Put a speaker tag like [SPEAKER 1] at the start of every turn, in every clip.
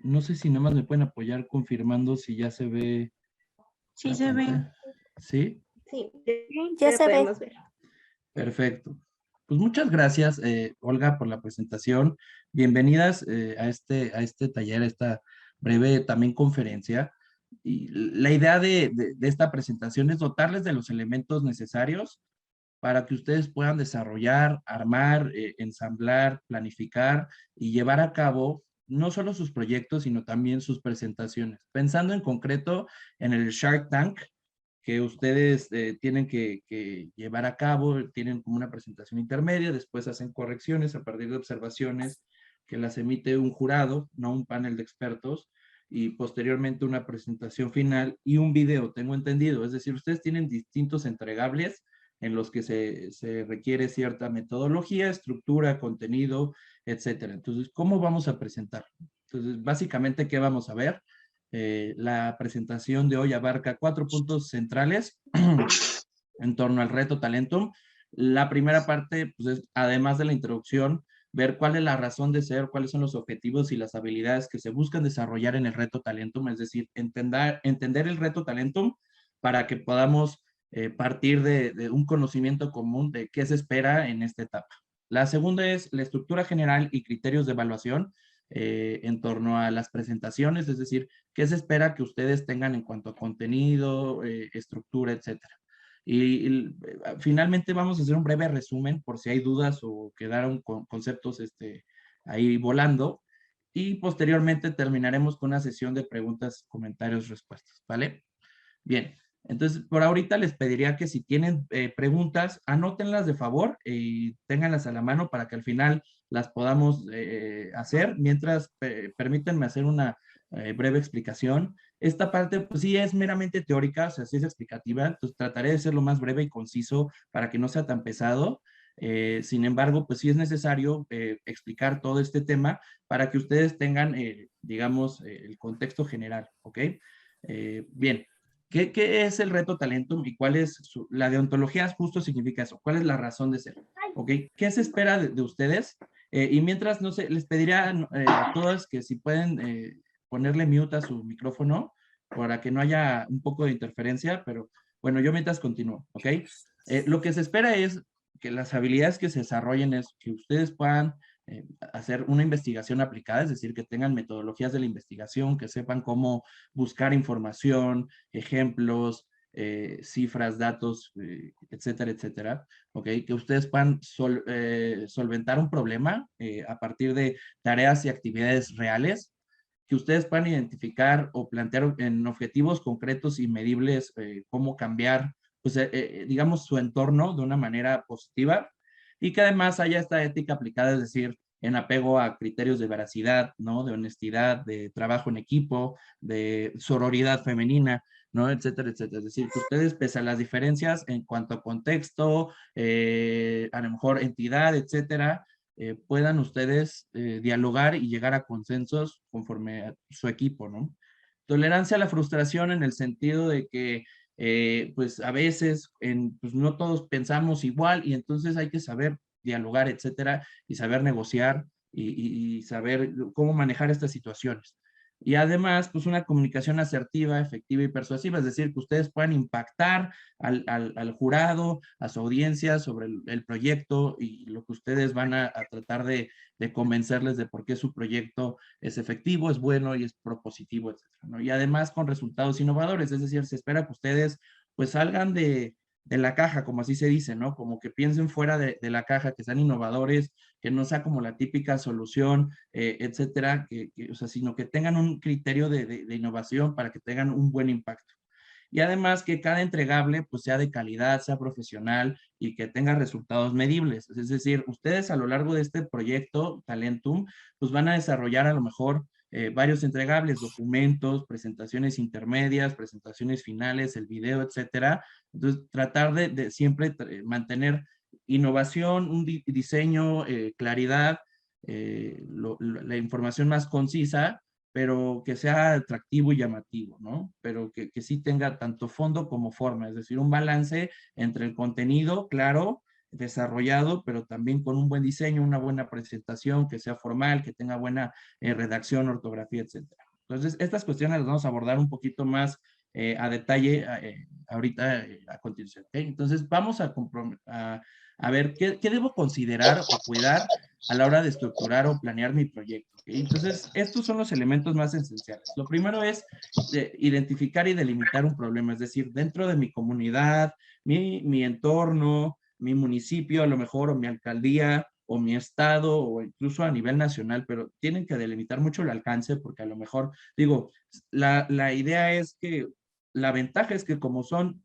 [SPEAKER 1] No sé si nada más me pueden apoyar confirmando si ya se ve
[SPEAKER 2] Sí
[SPEAKER 1] la
[SPEAKER 2] se ve.
[SPEAKER 1] pantalla. ¿Sí?
[SPEAKER 3] Sí,
[SPEAKER 2] Ya se ve.
[SPEAKER 3] podemos ver.
[SPEAKER 1] Perfecto. Pues muchas gracias, Olga, por la presentación. Bienvenidas a este taller, a esta breve también conferencia. Y la idea de esta presentación es dotarles de los elementos necesarios para que ustedes puedan desarrollar, armar, ensamblar, planificar y llevar a cabo no solo sus proyectos, sino también sus presentaciones. Pensando en concreto en el Shark Tank que ustedes tienen que llevar a cabo, tienen como una presentación intermedia, después hacen correcciones a partir de observaciones que las emite un jurado, no un panel de expertos, y posteriormente una presentación final y un video, tengo entendido. Es decir, ustedes tienen distintos entregables en los que se requiere cierta metodología, estructura, contenido, etcétera. Entonces, ¿cómo vamos a presentar? Entonces, básicamente, ¿qué vamos a ver? La presentación de hoy abarca 4 puntos centrales en torno al reto Talentum. La primera parte, pues es, además de la introducción, ver cuál es la razón de ser, cuáles son los objetivos y las habilidades que se buscan desarrollar en el reto Talentum, es decir, entender el reto Talentum para que podamos partir de un conocimiento común de qué se espera en esta etapa. La segunda es la estructura general y criterios de evaluación en torno a las presentaciones, es decir, qué se espera que ustedes tengan en cuanto a contenido, estructura, etcétera. Finalmente vamos a hacer un breve resumen por si hay dudas o quedaron conceptos ahí volando. Y posteriormente terminaremos con una sesión de preguntas, comentarios, respuestas, ¿vale? Bien, entonces por ahorita les pediría que si tienen preguntas, anótenlas de favor y ténganlas a la mano para que al final las podamos hacer. Mientras, permítanme hacer una breve explicación. Esta parte, pues sí, es meramente teórica, o sea, sí es explicativa, entonces trataré de ser lo más breve y conciso para que no sea tan pesado. Sin embargo, pues sí es necesario explicar todo este tema para que ustedes tengan, digamos, el contexto general, ¿ok? Bien, ¿qué es el reto Talentum y cuál es la deontología? Justo significa eso. ¿Cuál es la razón de ser? ¿Ok? ¿Qué se espera de ustedes? Y mientras, no sé, les pediría a todas que si pueden ponerle mute a su micrófono para que no haya un poco de interferencia, pero bueno, yo mientras continúo, ¿ok? Lo que se espera es que las habilidades que se desarrollen es que ustedes puedan hacer una investigación aplicada, es decir, que tengan metodologías de la investigación, que sepan cómo buscar información, ejemplos, cifras, datos, etcétera, etcétera, ¿ok? Que ustedes puedan solventar un problema a partir de tareas y actividades reales, que ustedes puedan identificar o plantear en objetivos concretos y medibles cómo cambiar, pues, digamos, su entorno de una manera positiva y que además haya esta ética aplicada, es decir, en apego a criterios de veracidad, ¿no? De honestidad, de trabajo en equipo, de sororidad femenina, ¿no? Etcétera, etcétera. Es decir, que ustedes, pese a las diferencias en cuanto a contexto, a lo mejor entidad, etcétera, puedan ustedes dialogar y llegar a consensos conforme a su equipo, ¿no? Tolerancia a la frustración en el sentido de que pues a veces pues no todos pensamos igual y entonces hay que saber dialogar, etcétera, y saber negociar y saber cómo manejar estas situaciones. Y además, pues una comunicación asertiva, efectiva y persuasiva, es decir, que ustedes puedan impactar al jurado, a su audiencia sobre el proyecto y lo que ustedes van a tratar de convencerles de por qué su proyecto es efectivo, es bueno y es propositivo, etcétera, ¿no? Y además con resultados innovadores, es decir, se espera que ustedes pues salgan de la caja, como así se dice, ¿no? Como que piensen fuera de la caja, que sean innovadores, que no sea como la típica solución, etcétera, o sea, sino que tengan un criterio de innovación para que tengan un buen impacto. Y además que cada entregable pues sea de calidad, sea profesional y que tenga resultados medibles. Es decir, ustedes a lo largo de este proyecto Talentum pues van a desarrollar a lo mejor varios entregables, documentos, presentaciones intermedias, presentaciones finales, el video, etcétera. Entonces, tratar de siempre mantener innovación, un diseño, claridad, la información más concisa, pero que sea atractivo y llamativo, ¿no? Pero que sí tenga tanto fondo como forma, es decir, un balance entre el contenido, claro, desarrollado, pero también con un buen diseño, una buena presentación, que sea formal, que tenga buena redacción, ortografía, etcétera. Entonces, estas cuestiones las vamos a abordar un poquito más a detalle ahorita a continuación. ¿Okay? Entonces, vamos a ver qué debo considerar o cuidar a la hora de estructurar o planear mi proyecto. ¿Okay? Entonces, estos son los elementos más esenciales. Lo primero es identificar y delimitar un problema, es decir, dentro de mi comunidad, mi entorno, mi municipio, a lo mejor, o mi alcaldía, o mi estado, o incluso a nivel nacional, pero tienen que delimitar mucho el alcance, porque a lo mejor, digo, la idea es que, la ventaja es que como son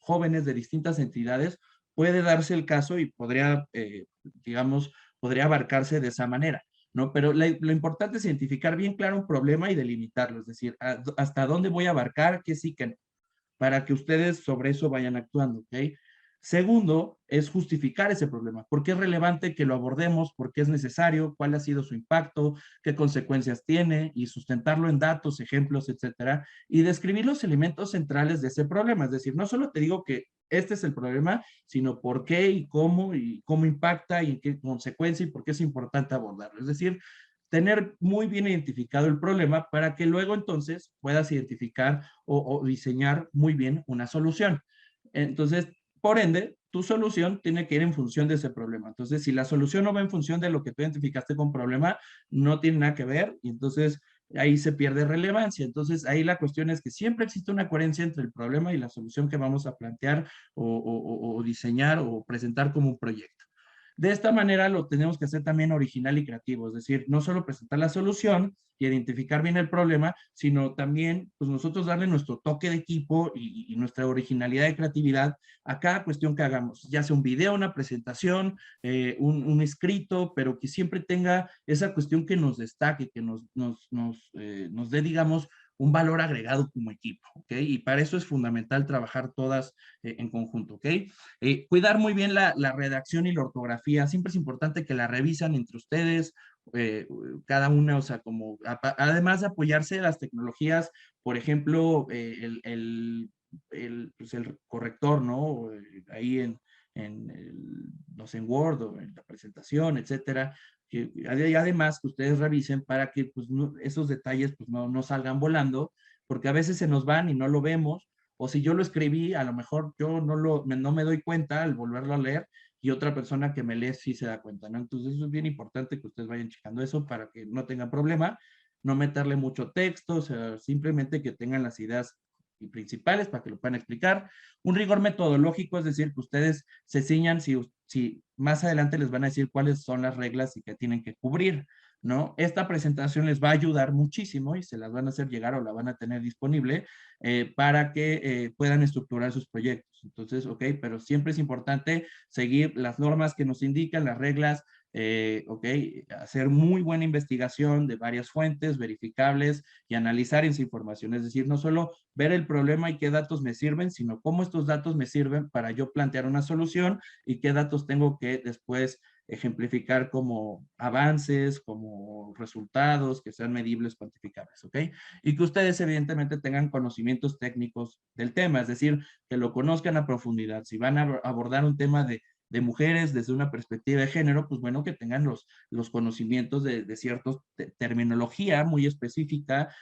[SPEAKER 1] jóvenes de distintas entidades, puede darse el caso y podría, digamos, podría abarcarse de esa manera. ¿No? Pero lo importante es identificar bien claro un problema y delimitarlo, es decir, hasta dónde voy a abarcar, qué sí, que no, para que ustedes sobre eso vayan actuando, ¿ok? Segundo, es justificar ese problema. ¿Por qué es relevante que lo abordemos? ¿Por qué es necesario? ¿Cuál ha sido su impacto? ¿Qué consecuencias tiene? Y sustentarlo en datos, ejemplos, etcétera. Y describir los elementos centrales de ese problema. Es decir, no solo te digo que este es el problema, sino por qué y cómo impacta y en qué consecuencia y por qué es importante abordarlo. Es decir, tener muy bien identificado el problema para que luego entonces puedas identificar o diseñar muy bien una solución. Entonces, por ende, tu solución tiene que ir en función de ese problema. Entonces, si la solución no va en función de lo que tú identificaste con problema, no tiene nada que ver y entonces ahí se pierde relevancia. Entonces, ahí la cuestión es que siempre existe una coherencia entre el problema y la solución que vamos a plantear o diseñar o presentar como un proyecto. De esta manera lo tenemos que hacer también original y creativo, es decir, no solo presentar la solución y identificar bien el problema, sino también pues nosotros darle nuestro toque de equipo y nuestra originalidad y creatividad a cada cuestión que hagamos, ya sea un video, una presentación, un escrito, pero que siempre tenga esa cuestión que nos destaque, que nos dé, digamos, un valor agregado como equipo, ¿ok? Y para eso es fundamental trabajar todas en conjunto, ¿ok? Cuidar muy bien la redacción y la ortografía, siempre es importante que la revisan entre ustedes, cada una, o sea, como, además de apoyarse de las tecnologías, por ejemplo, pues el corrector, ¿no? Ahí no sé, en Word o en la presentación, etcétera, que además que ustedes revisen para que pues, esos detalles pues, no salgan volando, porque a veces se nos van y no lo vemos, o si yo lo escribí, a lo mejor yo no me doy cuenta al volverlo a leer y otra persona que me lee sí se da cuenta, ¿no? Entonces eso es bien importante que ustedes vayan checando eso para que no tengan problema, no meterle mucho texto, o sea, simplemente que tengan las ideas principales para que lo puedan explicar. Un rigor metodológico, es decir, que ustedes se ciñan si más adelante les van a decir cuáles son las reglas y que tienen que cubrir, ¿no? Esta presentación les va a ayudar muchísimo y se las van a hacer llegar o la van a tener disponible para que puedan estructurar sus proyectos. Entonces, ok, pero siempre es importante seguir las normas que nos indican, las reglas, ok, hacer muy buena investigación de varias fuentes verificables y analizar esa información. Es decir, no solo ver el problema y qué datos me sirven, sino cómo estos datos me sirven para yo plantear una solución y qué datos tengo que después ejemplificar como avances, como resultados que sean medibles, cuantificables, ¿ok? Y que ustedes evidentemente tengan conocimientos técnicos del tema, es decir, que lo conozcan a profundidad. Si van a abordar un tema de mujeres desde una perspectiva de género, pues bueno, que tengan los conocimientos de cierta terminología muy específica,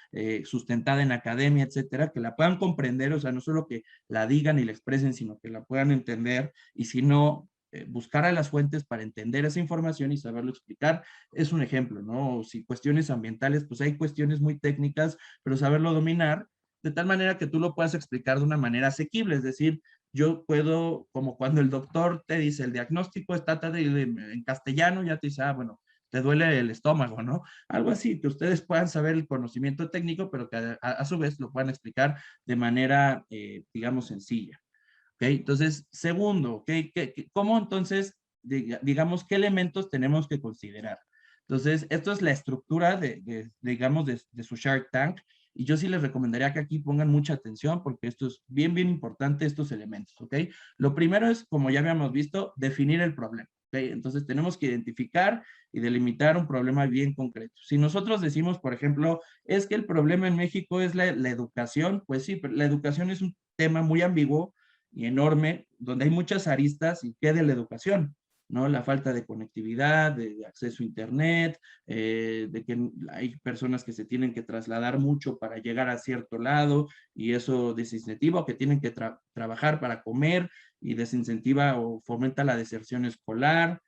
[SPEAKER 1] sustentada en academia, etcétera, que la puedan comprender, o sea, no solo que la digan y la expresen, sino que la puedan entender, y si no, buscar a las fuentes para entender esa información y saberlo explicar, es un ejemplo, ¿no? Si cuestiones ambientales, pues hay cuestiones muy técnicas, pero saberlo dominar de tal manera que tú lo puedas explicar de una manera asequible, es decir, yo puedo, como cuando el doctor te dice el diagnóstico está en castellano, ya te dice, ah, bueno, te duele el estómago, ¿no? Algo así, que ustedes puedan saber el conocimiento técnico, pero que a su vez lo puedan explicar de manera, digamos, sencilla. ¿Ok? Entonces, segundo, ¿ok? ¿Cómo entonces, digamos, qué elementos tenemos que considerar? Entonces, esto es la estructura digamos, de su Shark Tank. Y yo sí les recomendaría que aquí pongan mucha atención porque esto es bien, bien importante, estos elementos, ¿ok? Lo primero es, como ya habíamos visto, definir el problema, ¿ok? Entonces, tenemos que identificar y delimitar un problema bien concreto. Si nosotros decimos, por ejemplo, es que el problema en México es la educación, pues sí, pero la educación es un tema muy ambiguo y enorme, donde hay muchas aristas y que de la educación, ¿no? La falta de conectividad, de acceso a internet, de que hay personas que se tienen que trasladar mucho para llegar a cierto lado y eso desincentiva, o que tienen que trabajar para comer y desincentiva o fomenta la deserción escolar,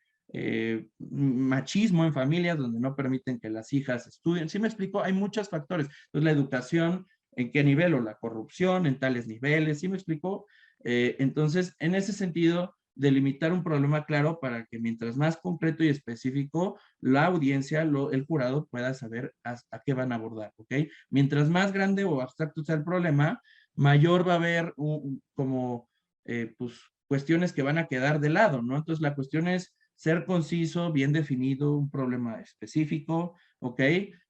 [SPEAKER 1] machismo en familias donde no permiten que las hijas estudien. ¿Sí me explico? Hay muchos factores. Entonces, la educación, ¿en qué nivel? O la corrupción en tales niveles. ¿Sí me explico? Entonces, en ese sentido, delimitar un problema claro para que mientras más concreto y específico, la audiencia, el jurado pueda saber a qué van a abordar, ¿ok? Mientras más grande o abstracto sea el problema, mayor va a haber como, pues, cuestiones que van a quedar de lado, ¿no? Entonces, la cuestión es ser conciso, bien definido, un problema específico, ¿ok?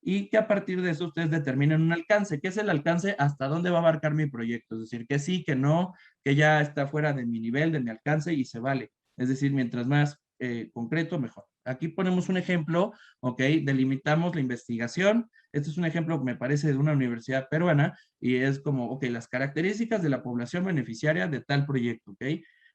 [SPEAKER 1] Y que a partir de eso ustedes determinen un alcance. ¿Qué es el alcance? ¿Hasta dónde va a abarcar mi proyecto? Es decir, que sí, que no, que ya está fuera de mi nivel, de mi alcance y se vale. Es decir, mientras más concreto, mejor. Aquí ponemos un ejemplo, ¿ok? Delimitamos la investigación. Este es un ejemplo que me parece de una universidad peruana y es como, ok, las características de la población beneficiaria de tal proyecto, ¿ok?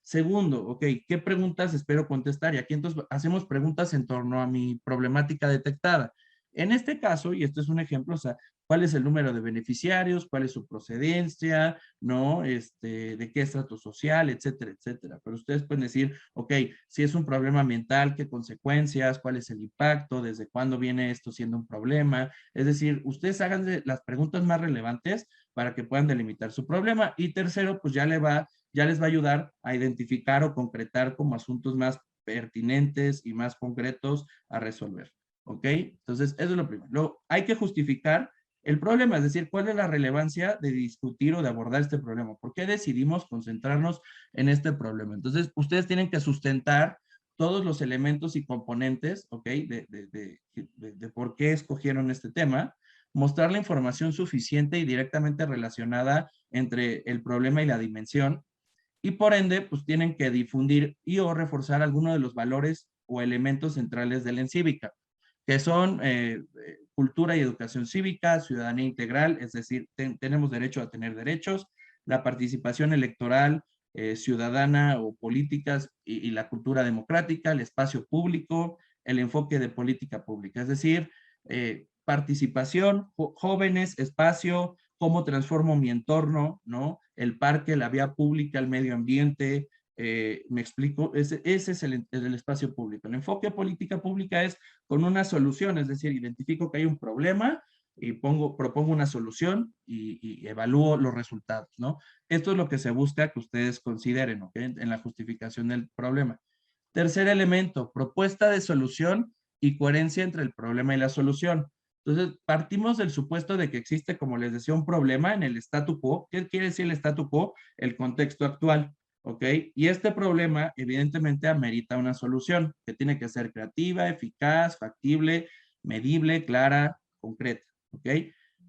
[SPEAKER 1] Segundo, ok, ¿qué preguntas espero contestar? Y aquí entonces hacemos preguntas en torno a mi problemática detectada. En este caso, y esto es un ejemplo, o sea, ¿cuál es el número de beneficiarios? ¿Cuál es su procedencia? ¿No? ¿De qué estrato social? Etcétera, etcétera. Pero ustedes pueden decir, ok, si es un problema ambiental, ¿qué consecuencias? ¿Cuál es el impacto? ¿Desde cuándo viene esto siendo un problema? Es decir, ustedes hagan las preguntas más relevantes para que puedan delimitar su problema. Y tercero, pues ya les va a ayudar a identificar o concretar como asuntos más pertinentes y más concretos a resolver. ¿Ok? Entonces, eso es lo primero. Luego, hay que justificar el problema, es decir, cuál es la relevancia de discutir o de abordar este problema. ¿Por qué decidimos concentrarnos en este problema? Entonces, ustedes tienen que sustentar todos los elementos y componentes, ¿ok? De por qué escogieron este tema, mostrar la información suficiente y directamente relacionada entre el problema y la dimensión, y por ende, pues tienen que difundir y o reforzar algunos de los valores o elementos centrales de la encívica, que son cultura y educación cívica, ciudadanía integral, es decir, tenemos derecho a tener derechos, la participación electoral, ciudadana o políticas y la cultura democrática, el espacio público, el enfoque de política pública, es decir, participación, jóvenes, espacio, cómo transformo mi entorno, ¿no? El parque, la vía pública, el medio ambiente, me explico, ese es el espacio público. El enfoque de política pública es con una solución, es decir, identifico que hay un problema y propongo una solución y evalúo los resultados, ¿no? Esto es lo que se busca que ustedes consideren, ¿ok? En la justificación del problema. Tercer elemento, propuesta de solución y coherencia entre el problema y la solución. Entonces, partimos del supuesto de que existe, como les decía, un problema en el statu quo. ¿Qué quiere decir el statu quo? El contexto actual, ¿ok? Y este problema, evidentemente, amerita una solución que tiene que ser creativa, eficaz, factible, medible, clara, concreta, ¿ok?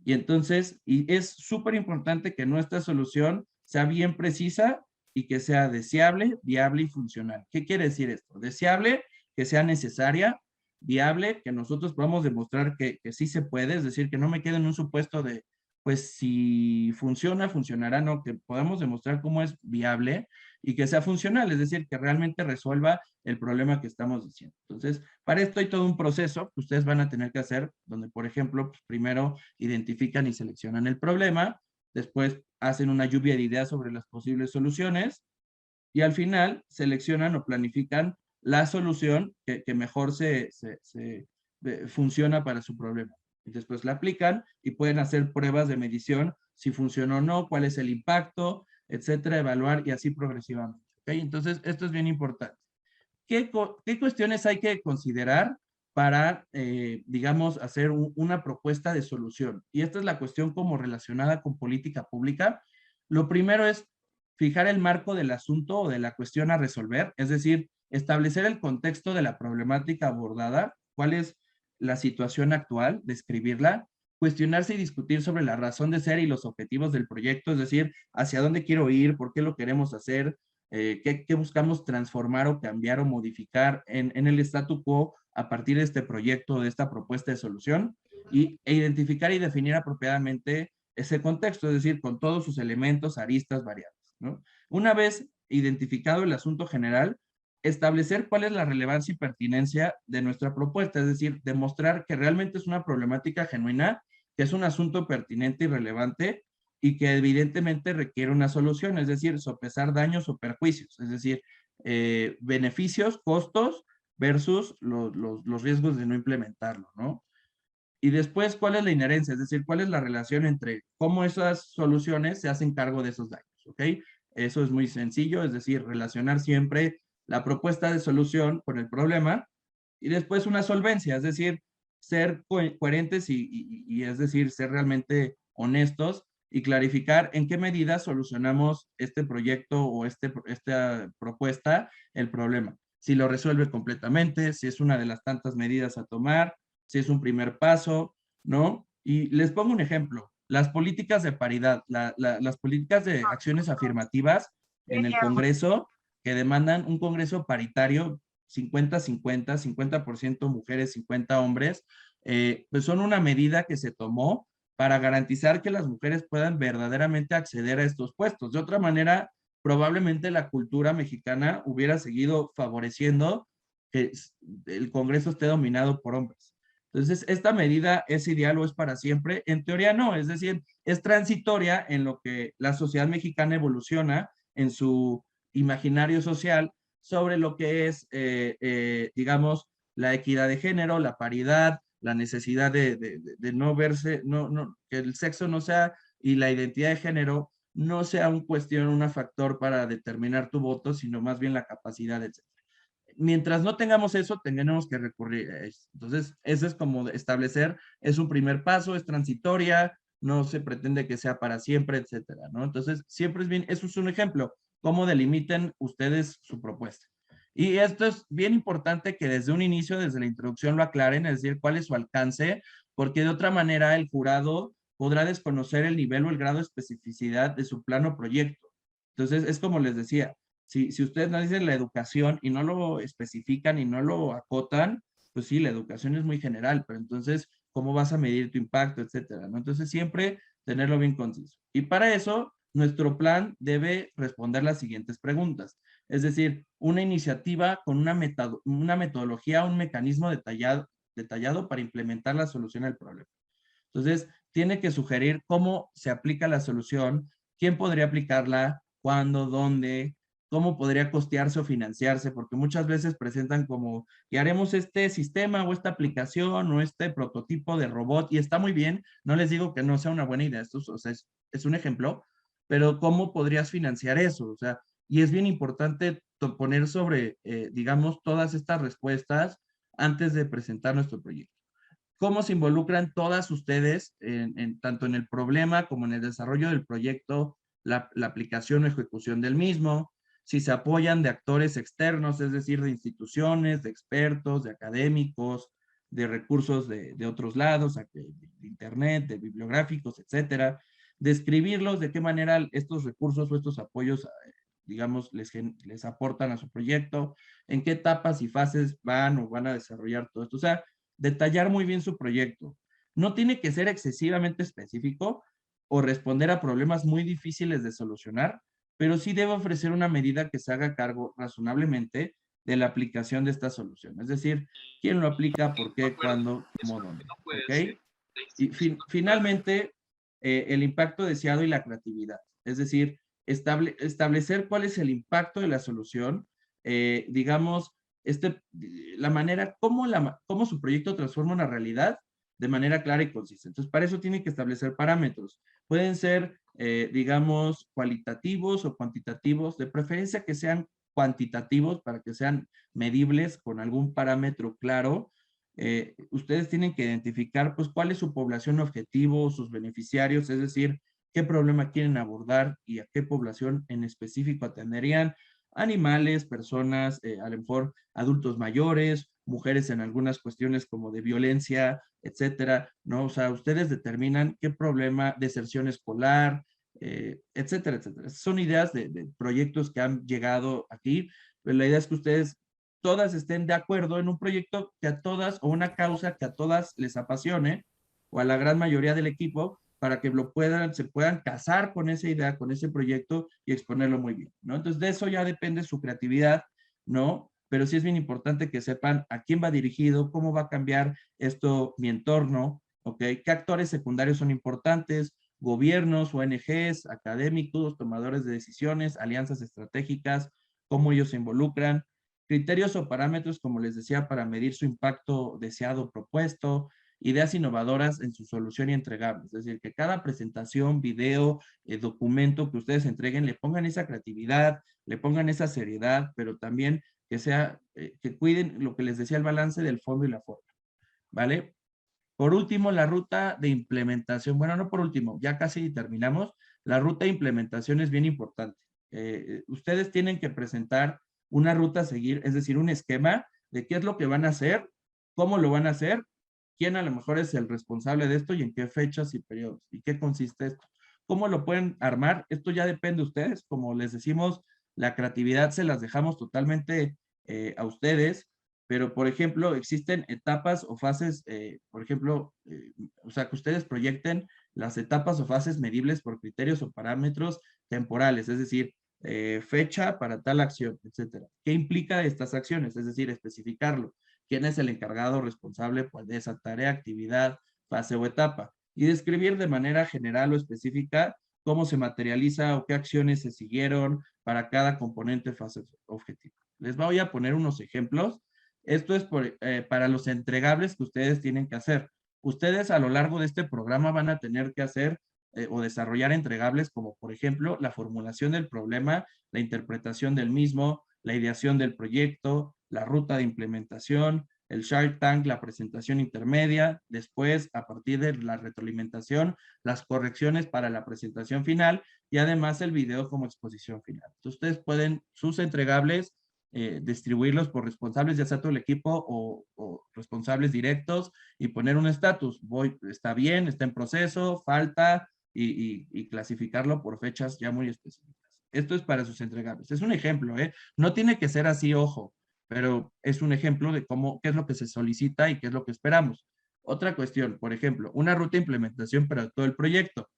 [SPEAKER 1] Y entonces, y es súper importante que nuestra solución sea bien precisa y que sea deseable, viable y funcional. ¿Qué quiere decir esto? Deseable, que sea necesaria, viable, que nosotros podamos demostrar que sí se puede, es decir, que no me quede en un supuesto de, pues si funciona, funcionará, no, que podamos demostrar cómo es viable y que sea funcional, es decir, que realmente resuelva el problema que estamos diciendo. Entonces, para esto hay todo un proceso que ustedes van a tener que hacer, donde, por ejemplo, pues, primero identifican y seleccionan el problema, después hacen una lluvia de ideas sobre las posibles soluciones y al final seleccionan o planifican la solución que mejor funciona para su problema. Y después la aplican y pueden hacer pruebas de medición si funciona o no, cuál es el impacto, etcétera, evaluar y así progresivamente. ¿Okay? Entonces, esto es bien importante. ¿Qué cuestiones hay que considerar para, digamos, hacer una propuesta de solución? Y esta es la cuestión como relacionada con política pública. Lo primero es fijar el marco del asunto o de la cuestión a resolver, es decir, establecer el contexto de la problemática abordada, cuál es la situación actual, describirla, cuestionarse y discutir sobre la razón de ser y los objetivos del proyecto, es decir, hacia dónde quiero ir, por qué lo queremos hacer, qué buscamos transformar o cambiar o modificar en el statu quo a partir de este proyecto, de esta propuesta de solución, e identificar y definir apropiadamente ese contexto, es decir, con todos sus elementos, aristas, variables, ¿no? Una vez identificado el asunto general, establecer cuál es la relevancia y pertinencia de nuestra propuesta, es decir, demostrar que realmente es una problemática genuina, que es un asunto pertinente y relevante y que evidentemente requiere una solución, es decir, sopesar daños o perjuicios, es decir, beneficios, costos versus los riesgos de no implementarlo, ¿no? Y después, ¿cuál es la inherencia? Es decir, ¿cuál es la relación entre cómo esas soluciones se hacen cargo de esos daños? ¿Ok? Eso es muy sencillo, es decir, relacionar siempre la propuesta de solución con el problema y después una solvencia, es decir, ser coherentes y es decir, ser realmente honestos y clarificar en qué medida solucionamos este proyecto o esta propuesta, el problema. Si lo resuelve completamente, si es una de las tantas medidas a tomar, si es un primer paso, ¿no? Y les pongo un ejemplo, las políticas de paridad, las políticas de acciones afirmativas en el Congreso que demandan un Congreso paritario 50-50, 50% mujeres, 50 hombres, pues son una medida que se tomó para garantizar que las mujeres puedan verdaderamente acceder a estos puestos. De otra manera, probablemente la cultura mexicana hubiera seguido favoreciendo que el Congreso esté dominado por hombres. Entonces, ¿esta medida es ideal o es para siempre? En teoría no, es decir, es transitoria en lo que la sociedad mexicana evoluciona en su imaginario social sobre lo que es, digamos, la equidad de género, la paridad, la necesidad de no verse, que el sexo no sea y la identidad de género no sea un cuestión, un factor para determinar tu voto, sino más bien la capacidad, etc. Mientras no tengamos eso, tenemos que recurrir a eso. Entonces, eso es como establecer, es un primer paso, es transitoria, no se pretende que sea para siempre, etcétera, ¿no? Entonces, siempre es bien, eso es un ejemplo, cómo delimiten ustedes su propuesta. Y esto es bien importante que desde un inicio, desde la introducción lo aclaren, es decir, cuál es su alcance, porque de otra manera el jurado podrá desconocer el nivel o el grado de especificidad de su plano proyecto. Entonces, es como les decía, si ustedes no dicen la educación y no lo especifican y no lo acotan, pues sí, la educación es muy general, pero entonces, ¿cómo vas a medir tu impacto, etcétera, ¿no? Entonces, siempre tenerlo bien conciso. Y para eso, nuestro plan debe responder las siguientes preguntas. Es decir, una iniciativa con una metodología, un mecanismo detallado para implementar la solución al problema. Entonces, tiene que sugerir cómo se aplica la solución, quién podría aplicarla, cuándo, dónde, cómo podría costearse o financiarse, porque muchas veces presentan como que haremos este sistema o esta aplicación o este prototipo de robot y está muy bien, no les digo que no sea una buena idea, esto o sea, es un ejemplo, pero ¿cómo podrías financiar eso? O sea, y es bien importante poner sobre, digamos, todas estas respuestas antes de presentar nuestro proyecto. ¿Cómo se involucran todas ustedes, tanto en el problema como en el desarrollo del proyecto, la aplicación o ejecución del mismo? Si se apoyan de actores externos, es decir, de instituciones, de expertos, de académicos, de recursos de otros lados, de internet, de bibliográficos, etcétera. Describirlos, de qué manera estos recursos o estos apoyos, digamos, les aportan a su proyecto, en qué etapas y fases van o van a desarrollar todo esto. O sea, detallar muy bien su proyecto. No tiene que ser excesivamente específico o responder a problemas muy difíciles de solucionar, pero sí debe ofrecer una medida que se haga cargo razonablemente de la aplicación de esta solución. Es decir, quién lo aplica, por qué, cuándo, cómo, dónde. ¿Ok? Y finalmente, el impacto deseado y la creatividad. Es decir, establecer cuál es el impacto de la solución, digamos, la manera, cómo su proyecto transforma una realidad de manera clara y consistente. Entonces, para eso tiene que establecer parámetros. Pueden ser, digamos, cualitativos o cuantitativos, de preferencia que sean cuantitativos para que sean medibles con algún parámetro claro. Ustedes tienen que identificar, pues, cuál es su población objetivo, sus beneficiarios, es decir, qué problema quieren abordar y a qué población en específico atenderían, animales, personas, a lo mejor adultos mayores, mujeres en algunas cuestiones como de violencia, etcétera, ¿no? O sea, ustedes determinan qué problema, deserción escolar, etcétera, etcétera. Son ideas de proyectos que han llegado aquí, pero la idea es que ustedes todas estén de acuerdo en un proyecto que a todas, o una causa que a todas les apasione, o a la gran mayoría del equipo, para que se puedan casar con esa idea, con ese proyecto y exponerlo muy bien, ¿no? Entonces, de eso ya depende su creatividad, ¿no? Pero sí es bien importante que sepan a quién va dirigido, cómo va a cambiar esto mi entorno, ¿ok? ¿Qué actores secundarios son importantes? Gobiernos, ONGs, académicos, tomadores de decisiones, alianzas estratégicas, cómo ellos se involucran, criterios o parámetros, como les decía, para medir su impacto deseado propuesto, ideas innovadoras en su solución y entregables. Es decir, que cada presentación, video, documento que ustedes entreguen, le pongan esa creatividad, le pongan esa seriedad, pero también que sea, que cuiden lo que les decía, el balance del fondo y la forma, ¿vale? Por último, la ruta de implementación. Bueno, no por último, ya casi terminamos. La ruta de implementación es bien importante. Ustedes tienen que presentar una ruta a seguir, es decir, un esquema de qué es lo que van a hacer, cómo lo van a hacer, quién a lo mejor es el responsable de esto y en qué fechas y periodos, y qué consiste esto. ¿Cómo lo pueden armar? Esto ya depende de ustedes. Como les decimos, la creatividad se las dejamos totalmente a ustedes, pero por ejemplo, existen etapas o fases, por ejemplo, o sea, que ustedes proyecten las etapas o fases medibles por criterios o parámetros temporales, es decir, fecha para tal acción, etcétera. ¿Qué implica estas acciones? Es decir, especificarlo. ¿Quién es el encargado responsable pues, de esa tarea, actividad, fase o etapa? Y describir de manera general o específica cómo se materializa o qué acciones se siguieron para cada componente, fase, objetivo. Les voy a poner unos ejemplos. Esto es para los entregables que ustedes tienen que hacer. Ustedes a lo largo de este programa van a tener que hacer o desarrollar entregables como, por ejemplo, la formulación del problema, la interpretación del mismo, la ideación del proyecto, la ruta de implementación, el Shark Tank, la presentación intermedia, después, a partir de la retroalimentación, las correcciones para la presentación final y además el video como exposición final. Entonces, ustedes pueden, sus entregables, distribuirlos por responsables, ya sea todo el equipo o responsables directos y poner un estatus. Está bien, está en proceso, falta y clasificarlo por fechas ya muy específicas. Esto es para sus entregables. Es un ejemplo, ¿eh? No tiene que ser así, ojo, pero es un ejemplo de cómo, qué es lo que se solicita y qué es lo que esperamos. Otra cuestión, por ejemplo, una ruta de implementación para todo el proyecto.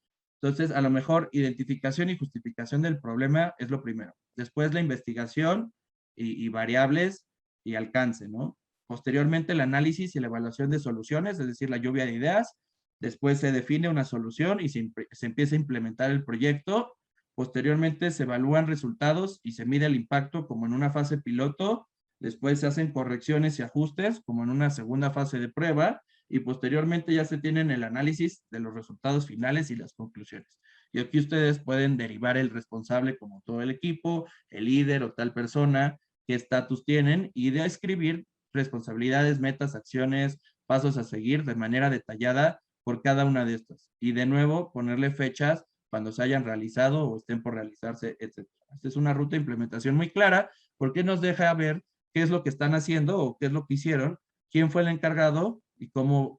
[SPEAKER 1] Entonces, a lo mejor identificación y justificación del problema es lo primero. Después la investigación y variables y alcance, ¿no? Posteriormente el análisis y la evaluación de soluciones, es decir, la lluvia de ideas. Después se define una solución y se empieza a implementar el proyecto. Posteriormente se evalúan resultados y se mide el impacto como en una fase piloto. Después se hacen correcciones y ajustes como en una segunda fase de prueba y posteriormente ya se tienen el análisis de los resultados finales y las conclusiones. Y aquí ustedes pueden derivar el responsable como todo el equipo, el líder o tal persona, qué estatus tienen y de escribir responsabilidades, metas, acciones, pasos a seguir de manera detallada por cada una de estas. Y de nuevo, ponerle fechas cuando se hayan realizado o estén por realizarse, etc. Esta es una ruta de implementación muy clara porque nos deja ver qué es lo que están haciendo o qué es lo que hicieron, quién fue el encargado y cómo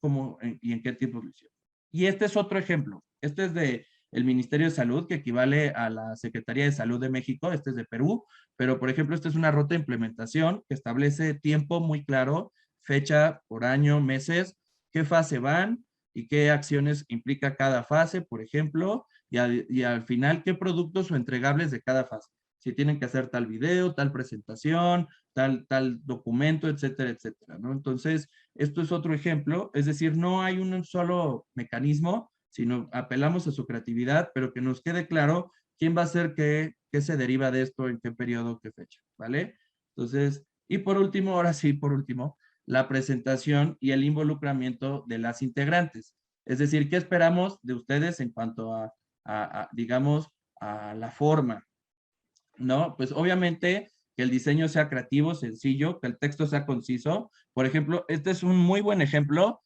[SPEAKER 1] y en qué tiempo lo hicieron. Y este es otro ejemplo. Este es de el Ministerio de Salud, que equivale a la Secretaría de Salud de México, este es de Perú, pero por ejemplo, esta es una ruta de implementación que establece tiempo muy claro, fecha por año, meses, qué fase van y qué acciones implica cada fase, por ejemplo, y al final qué productos o entregables de cada fase. Si tienen que hacer tal video, tal presentación, tal documento, etcétera, etcétera, ¿no? Entonces, esto es otro ejemplo, es decir, no hay un solo mecanismo, sino apelamos a su creatividad, pero que nos quede claro quién va a ser qué se deriva de esto, en qué periodo, qué fecha, ¿vale? Entonces, y por último, ahora sí, por último, la presentación y el involucramiento de las integrantes. Es decir, ¿qué esperamos de ustedes en cuanto digamos, a la forma? ¿No? Pues obviamente que el diseño sea creativo, sencillo, que el texto sea conciso. Por ejemplo, este es un muy buen ejemplo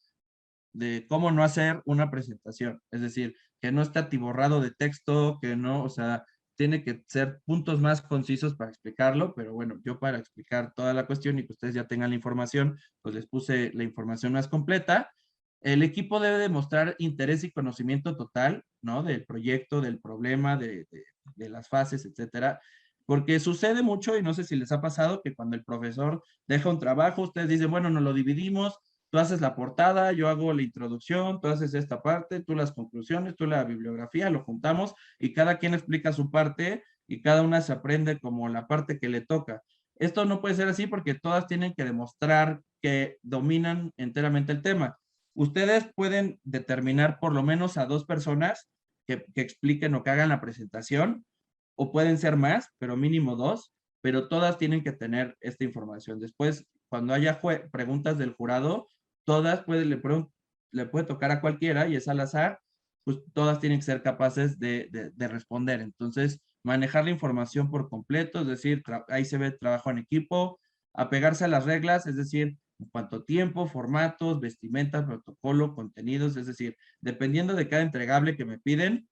[SPEAKER 1] de cómo no hacer una presentación. Es decir, que no esté atiborrado de texto, que no, o sea, tiene que ser puntos más concisos para explicarlo, pero bueno, yo para explicar toda la cuestión y que ustedes ya tengan la información, pues les puse la información más completa. El equipo debe demostrar interés y conocimiento total, ¿no? Del proyecto, del problema, de las fases, etcétera. Porque sucede mucho, y no sé si les ha pasado, que cuando el profesor deja un trabajo, ustedes dicen, bueno, nos lo dividimos, tú haces la portada, yo hago la introducción, tú haces esta parte, tú las conclusiones, tú la bibliografía, lo juntamos y cada quien explica su parte y cada una se aprende como la parte que le toca. Esto no puede ser así porque todas tienen que demostrar que dominan enteramente el tema. Ustedes pueden determinar por lo menos a 2 personas que expliquen o que hagan la presentación, o pueden ser más, pero mínimo 2, pero todas tienen que tener esta información. Después, cuando haya preguntas del jurado, todas le puede tocar a cualquiera y es al azar, pues todas tienen que ser capaces de responder. Entonces, manejar la información por completo, es decir, ahí se ve trabajo en equipo, apegarse a las reglas, es decir, en cuanto a tiempo, formatos, vestimenta, protocolo, contenidos, es decir, dependiendo de cada entregable que me piden,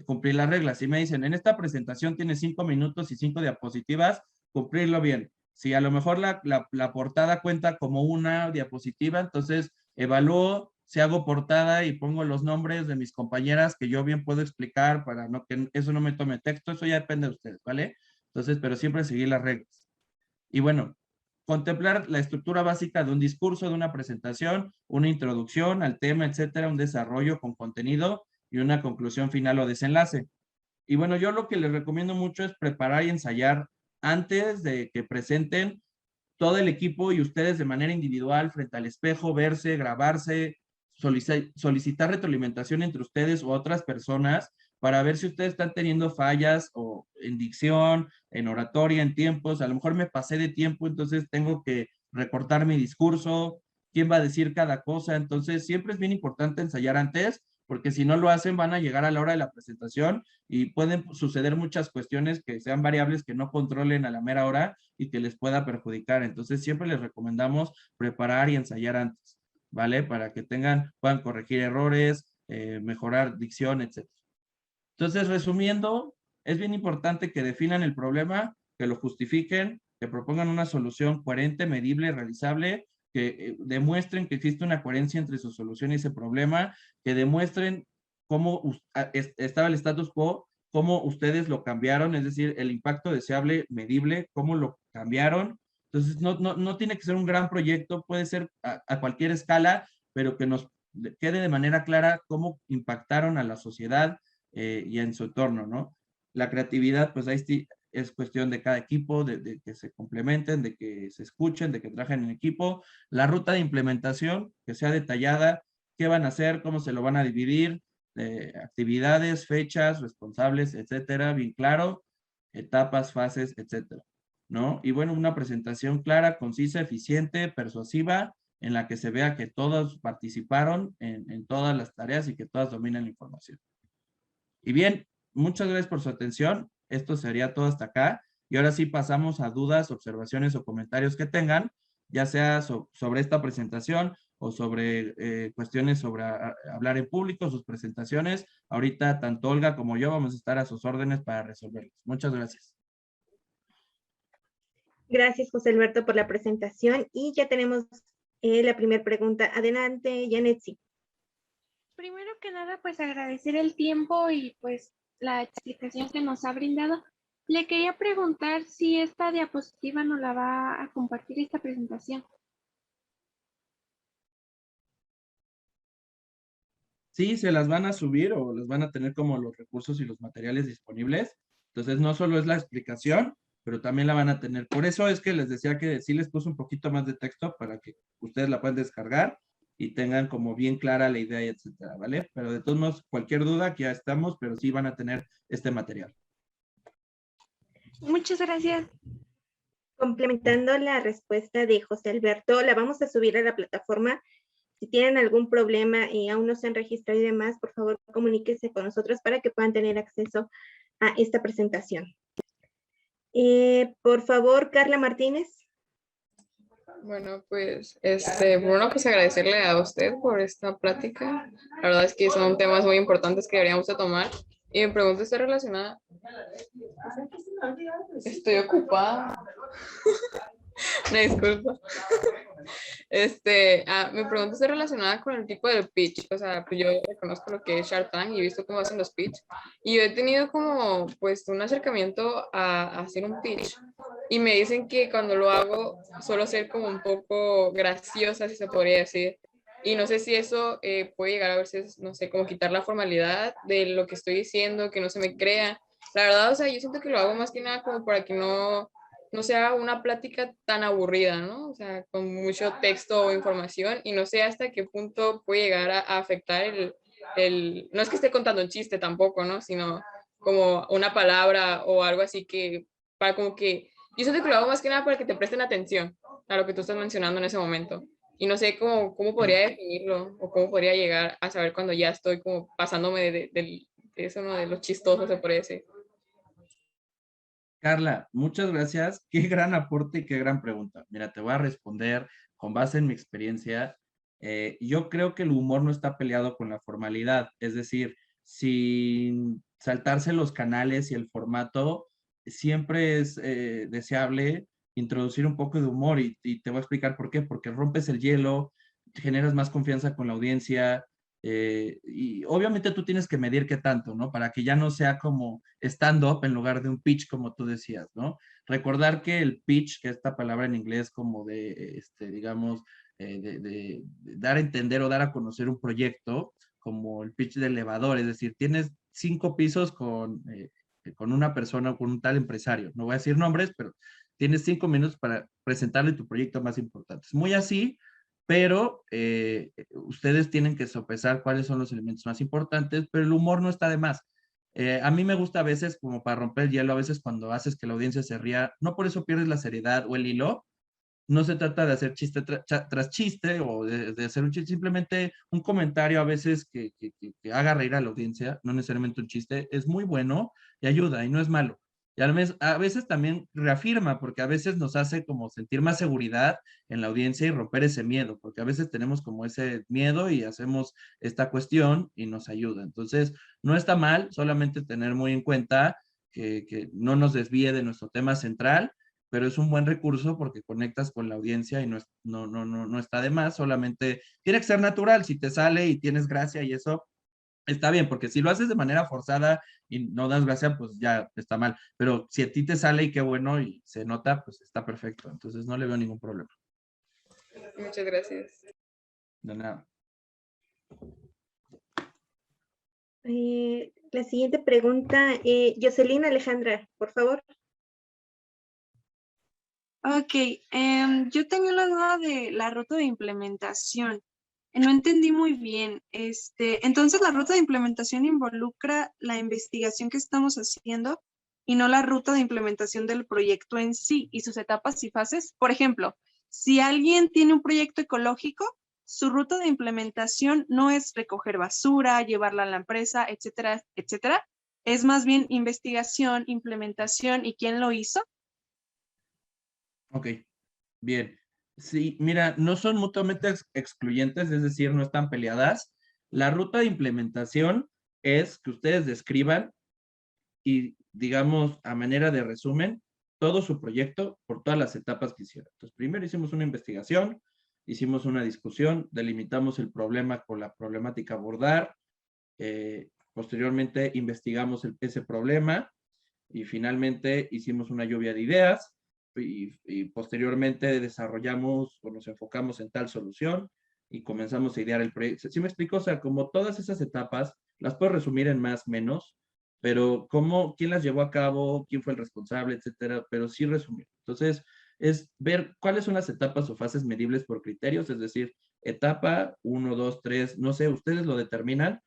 [SPEAKER 1] cumplir las reglas. Si me dicen, en esta presentación tiene 5 minutos y 5 diapositivas, cumplirlo bien. Si a lo mejor la portada cuenta como una diapositiva, entonces evalúo si hago portada y pongo los nombres de mis compañeras que yo bien puedo explicar para no que eso no me tome texto, eso ya depende de ustedes, ¿vale? Entonces, pero siempre seguir las reglas. Y bueno, contemplar la estructura básica de un discurso, de una presentación, una introducción al tema, etcétera, un desarrollo con contenido y una conclusión final o desenlace. Y bueno, yo lo que les recomiendo mucho es preparar y ensayar antes de que presenten todo el equipo y ustedes de manera individual frente al espejo, verse, grabarse, solicitar retroalimentación entre ustedes u otras personas para ver si ustedes están teniendo fallas o en dicción, en oratoria, en tiempos. A lo mejor me pasé de tiempo, entonces tengo que recortar mi discurso, quién va a decir cada cosa. Entonces, siempre es bien importante ensayar antes, porque si no lo hacen, van a llegar a la hora de la presentación y pueden suceder muchas cuestiones que sean variables que no controlen a la mera hora y que les pueda perjudicar. Entonces, siempre les recomendamos preparar y ensayar antes, ¿vale? Para que puedan corregir errores, mejorar dicción, etc. Entonces, resumiendo, es bien importante que definan el problema, que lo justifiquen, que propongan una solución coherente, medible, realizable, que demuestren que existe una coherencia entre su solución y ese problema, que demuestren cómo estaba el status quo, cómo ustedes lo cambiaron, es decir, el impacto deseable, medible, cómo lo cambiaron. Entonces, no tiene que ser un gran proyecto, puede ser a cualquier escala, pero que nos quede de manera clara cómo impactaron a la sociedad, y en su entorno, ¿no? La creatividad, pues ahí sí es cuestión de cada equipo, de que se complementen, de que se escuchen, de que trabajen en equipo. La ruta de implementación, que sea detallada, qué van a hacer, cómo se lo van a dividir, actividades, fechas, responsables, etcétera, bien claro, etapas, fases, etcétera, ¿no? Y bueno, una presentación clara, concisa, eficiente, persuasiva, en la que se vea que todos participaron en todas las tareas y que todas dominan la información. Y bien, muchas gracias por su atención. Esto sería todo hasta acá. Y ahora sí pasamos a dudas, observaciones o comentarios que tengan, ya sea sobre esta presentación o sobre cuestiones sobre hablar en público, sus presentaciones. Ahorita tanto Olga como yo vamos a estar a sus órdenes para resolverlos. Muchas gracias.
[SPEAKER 2] Gracias, José Alberto, por la presentación. Y ya tenemos la primera pregunta. Adelante, Yanetsi.
[SPEAKER 3] Primero que nada, pues agradecer el tiempo y pues la explicación que nos ha brindado. Le quería preguntar si esta diapositiva nos la va a compartir esta presentación.
[SPEAKER 1] Sí, se las van a subir o les van a tener como los recursos y los materiales disponibles. Entonces, no solo es la explicación, pero también la van a tener. Por eso es que les decía que sí les puse un poquito más de texto para que ustedes la puedan descargar y tengan como bien clara la idea, y etcétera, ¿vale? Pero de todos modos, cualquier duda, aquí ya estamos, pero sí van a tener este material.
[SPEAKER 3] Muchas gracias.
[SPEAKER 2] Complementando la respuesta de José Alberto, la vamos a subir a la plataforma. Si tienen algún problema y aún no se han registrado y demás, por favor, comuníquense con nosotros para que puedan tener acceso a esta presentación. Por favor, Carla Martínez.
[SPEAKER 4] Bueno, pues, Bruno, pues agradecerle a usted por esta plática. La verdad es que son temas muy importantes que deberíamos de tomar. Y mi pregunta está relacionada. Estoy ocupada. Una disculpa. Mi pregunta está relacionada con el tipo de pitch. O sea, pues yo reconozco lo que es Shark Tank y he visto cómo hacen los pitch. Y yo he tenido como, pues, un acercamiento a hacer un pitch. y me dicen que cuando lo hago suelo ser como un poco graciosa, si se podría decir. Y no sé si eso puede llegar a veces, no sé, como quitar la formalidad de lo que estoy diciendo, que no se me crea. La verdad, o sea, yo siento que lo hago más que nada como para que no sea una plática tan aburrida, ¿no? O sea, con mucho texto o información y no sé hasta qué punto puede llegar a afectar no es que esté contando un chiste tampoco, ¿no? Sino como una palabra o algo así que, para como que, yo siento que lo hago más que nada para que te presten atención a lo que tú estás mencionando en ese momento. Y no sé cómo podría definirlo o cómo podría llegar a saber cuando ya estoy como pasándome de eso, ¿no? De lo chistoso, se puede decir.
[SPEAKER 1] Carla, muchas gracias. Qué gran aporte y qué gran pregunta. Mira, te voy a responder con base en mi experiencia. Yo creo que el humor no está peleado con la formalidad, es decir, sin saltarse los canales y el formato, siempre es deseable introducir un poco de humor y te voy a explicar por qué, porque rompes el hielo, generas más confianza con la audiencia, y obviamente tú tienes que medir qué tanto, ¿no? Para que ya no sea como stand-up en lugar de un pitch, como tú decías, ¿no? Recordar que el pitch, que esta palabra en inglés como de, digamos, de dar a entender o dar a conocer un proyecto, como el pitch de elevador, es decir, tienes 5 pisos con una persona o con un tal empresario, no voy a decir nombres, pero tienes 5 minutos para presentarle tu proyecto más importante. Es muy así, pero ustedes tienen que sopesar cuáles son los elementos más importantes, pero el humor no está de más. A mí me gusta a veces, como para romper el hielo, a veces cuando haces que la audiencia se ría, no por eso pierdes la seriedad o el hilo, no se trata de hacer chiste tras chiste o de hacer un chiste, simplemente un comentario a veces que haga reír a la audiencia, no necesariamente un chiste, es muy bueno y ayuda y no es malo. Y a veces también reafirma, porque a veces nos hace como sentir más seguridad en la audiencia y romper ese miedo, porque a veces tenemos como ese miedo y hacemos esta cuestión y nos ayuda. Entonces, no está mal, solamente tener muy en cuenta que no nos desvíe de nuestro tema central, pero es un buen recurso porque conectas con la audiencia y no está de más, solamente tiene que ser natural, si te sale y tienes gracia y eso está bien, porque si lo haces de manera forzada y no das gracia, pues ya está mal, pero si a ti te sale y qué bueno y se nota, pues está perfecto, entonces no le veo ningún problema.
[SPEAKER 4] Muchas gracias.
[SPEAKER 1] De nada.
[SPEAKER 2] La siguiente pregunta, Jocelyn Alejandra, por favor.
[SPEAKER 5] Ok, yo tenía la duda de la ruta de implementación. No entendí muy bien. Entonces, la ruta de implementación involucra la investigación que estamos haciendo y no la ruta de implementación del proyecto en sí y sus etapas y fases. Por ejemplo, si alguien tiene un proyecto ecológico, su ruta de implementación no es recoger basura, llevarla a la empresa, etcétera, etcétera. Es más bien investigación, implementación y quién lo hizo.
[SPEAKER 1] Ok, bien. Sí, mira, no son mutuamente excluyentes, es decir, no están peleadas. La ruta de implementación es que ustedes describan y, digamos, a manera de resumen, todo su proyecto por todas las etapas que hicieron. Entonces, primero hicimos una investigación, hicimos una discusión, delimitamos el problema con la problemática a abordar, posteriormente investigamos ese problema y finalmente hicimos una lluvia de ideas y posteriormente desarrollamos o nos enfocamos en tal solución y comenzamos a idear el proyecto. ¿Sí me explico? O sea, como todas esas etapas, las puedo resumir en más, menos, pero cómo, quién las llevó a cabo, quién fue el responsable, etcétera, pero sí resumir. Entonces, es ver cuáles son las etapas o fases medibles por criterios, es decir, etapa 1, 2, 3, no sé, ustedes lo determinan.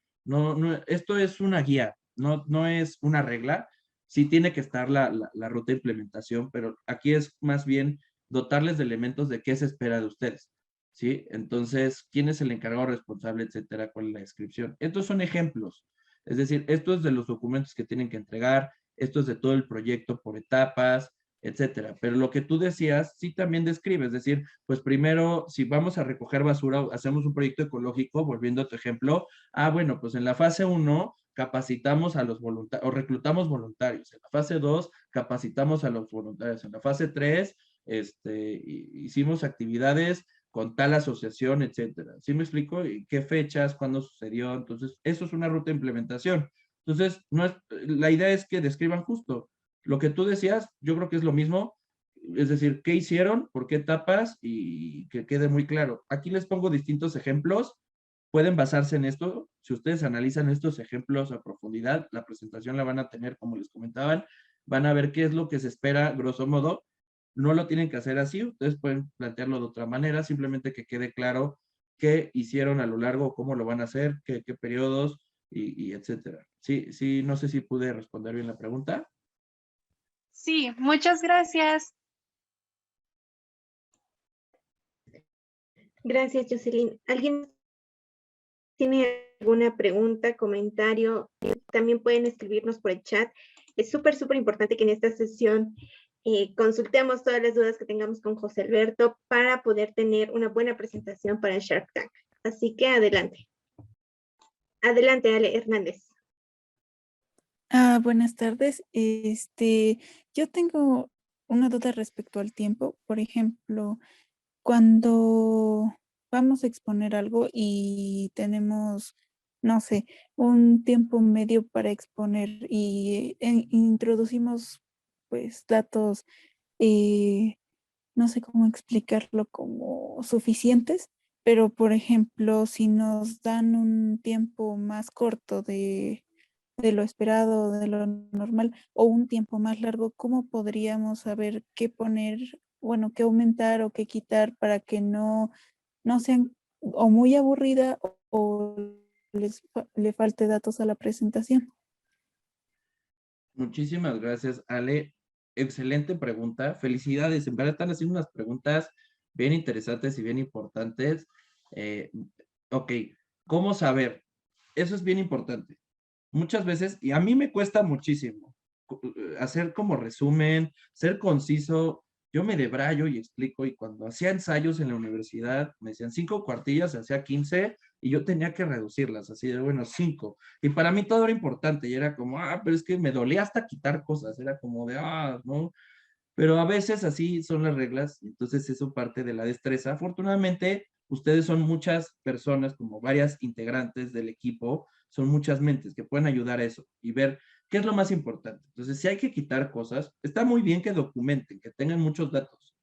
[SPEAKER 1] Esto es una guía, no es una regla. Sí tiene que estar la ruta de implementación, pero aquí es más bien dotarles de elementos de qué se espera de ustedes, ¿sí? Entonces, ¿quién es el encargado responsable, etcétera? ¿Cuál es la descripción? Estos son ejemplos. Es decir, esto es de los documentos que tienen que entregar, esto es de todo el proyecto por etapas, etcétera. Pero lo que tú decías, sí también describe, es decir, pues primero, si vamos a recoger basura, hacemos un proyecto ecológico, volviendo a tu ejemplo, bueno, pues en la fase 1 capacitamos a los voluntarios, o reclutamos voluntarios, en la fase 2 capacitamos a los voluntarios, en la fase 3 hicimos actividades con tal asociación, etcétera. ¿Sí me explico? ¿Y qué fechas? ¿Cuándo sucedió? Entonces, eso es una ruta de implementación. Entonces, la idea es que describan justo lo que tú decías, yo creo que es lo mismo, Es decir, ¿qué hicieron? ¿Por qué etapas? Y que quede muy claro. Aquí les pongo distintos ejemplos. Pueden basarse en esto. Si ustedes analizan estos ejemplos a profundidad, la presentación la van a tener, como les comentaban, van a ver qué es lo que se espera, grosso modo. No lo tienen que hacer así, ustedes pueden plantearlo de otra manera, simplemente que quede claro qué hicieron a lo largo, cómo lo van a hacer, qué periodos y etcétera. Sí, sí, no sé si pude responder bien la pregunta.
[SPEAKER 5] Sí, muchas gracias.
[SPEAKER 2] Gracias, Jocelyn. ¿Alguien tiene alguna pregunta, comentario? También pueden escribirnos por el chat. Es súper, súper importante que en esta sesión consultemos todas las dudas que tengamos con José Alberto para poder tener una buena presentación para el Shark Tank. Así que adelante. Adelante, Ale Hernández.
[SPEAKER 6] Buenas tardes. Yo tengo una duda respecto al tiempo. Por ejemplo, cuando vamos a exponer algo y tenemos, no sé, un tiempo medio para exponer y introducimos pues datos, eh, no sé cómo explicarlo, como suficientes, pero por ejemplo, si nos dan un tiempo más corto de lo esperado, de lo normal, o un tiempo más largo, ¿cómo podríamos saber qué poner, bueno, qué aumentar o qué quitar para que no sean o muy aburrida o le falte datos a la presentación?
[SPEAKER 1] Muchísimas gracias, Ale. Excelente pregunta. Felicidades. En verdad están haciendo unas preguntas bien interesantes y bien importantes. Ok, ¿cómo saber? Eso es bien importante. Muchas veces, y a mí me cuesta muchísimo, hacer como resumen, ser conciso. Yo me debrayo y explico, y cuando hacía ensayos en la universidad, me decían 5 cuartillas, hacía 15, y yo tenía que reducirlas, así de, bueno, 5. Y para mí todo era importante, y era como, pero es que me dolía hasta quitar cosas, era como de, ¿no? Pero a veces así son las reglas, entonces eso parte de la destreza. Afortunadamente, ustedes son muchas personas, como varias integrantes del equipo, son muchas mentes que pueden ayudar a eso y ver qué es lo más importante. Entonces, si hay que quitar cosas, está muy bien que documenten, que tengan muchos datos.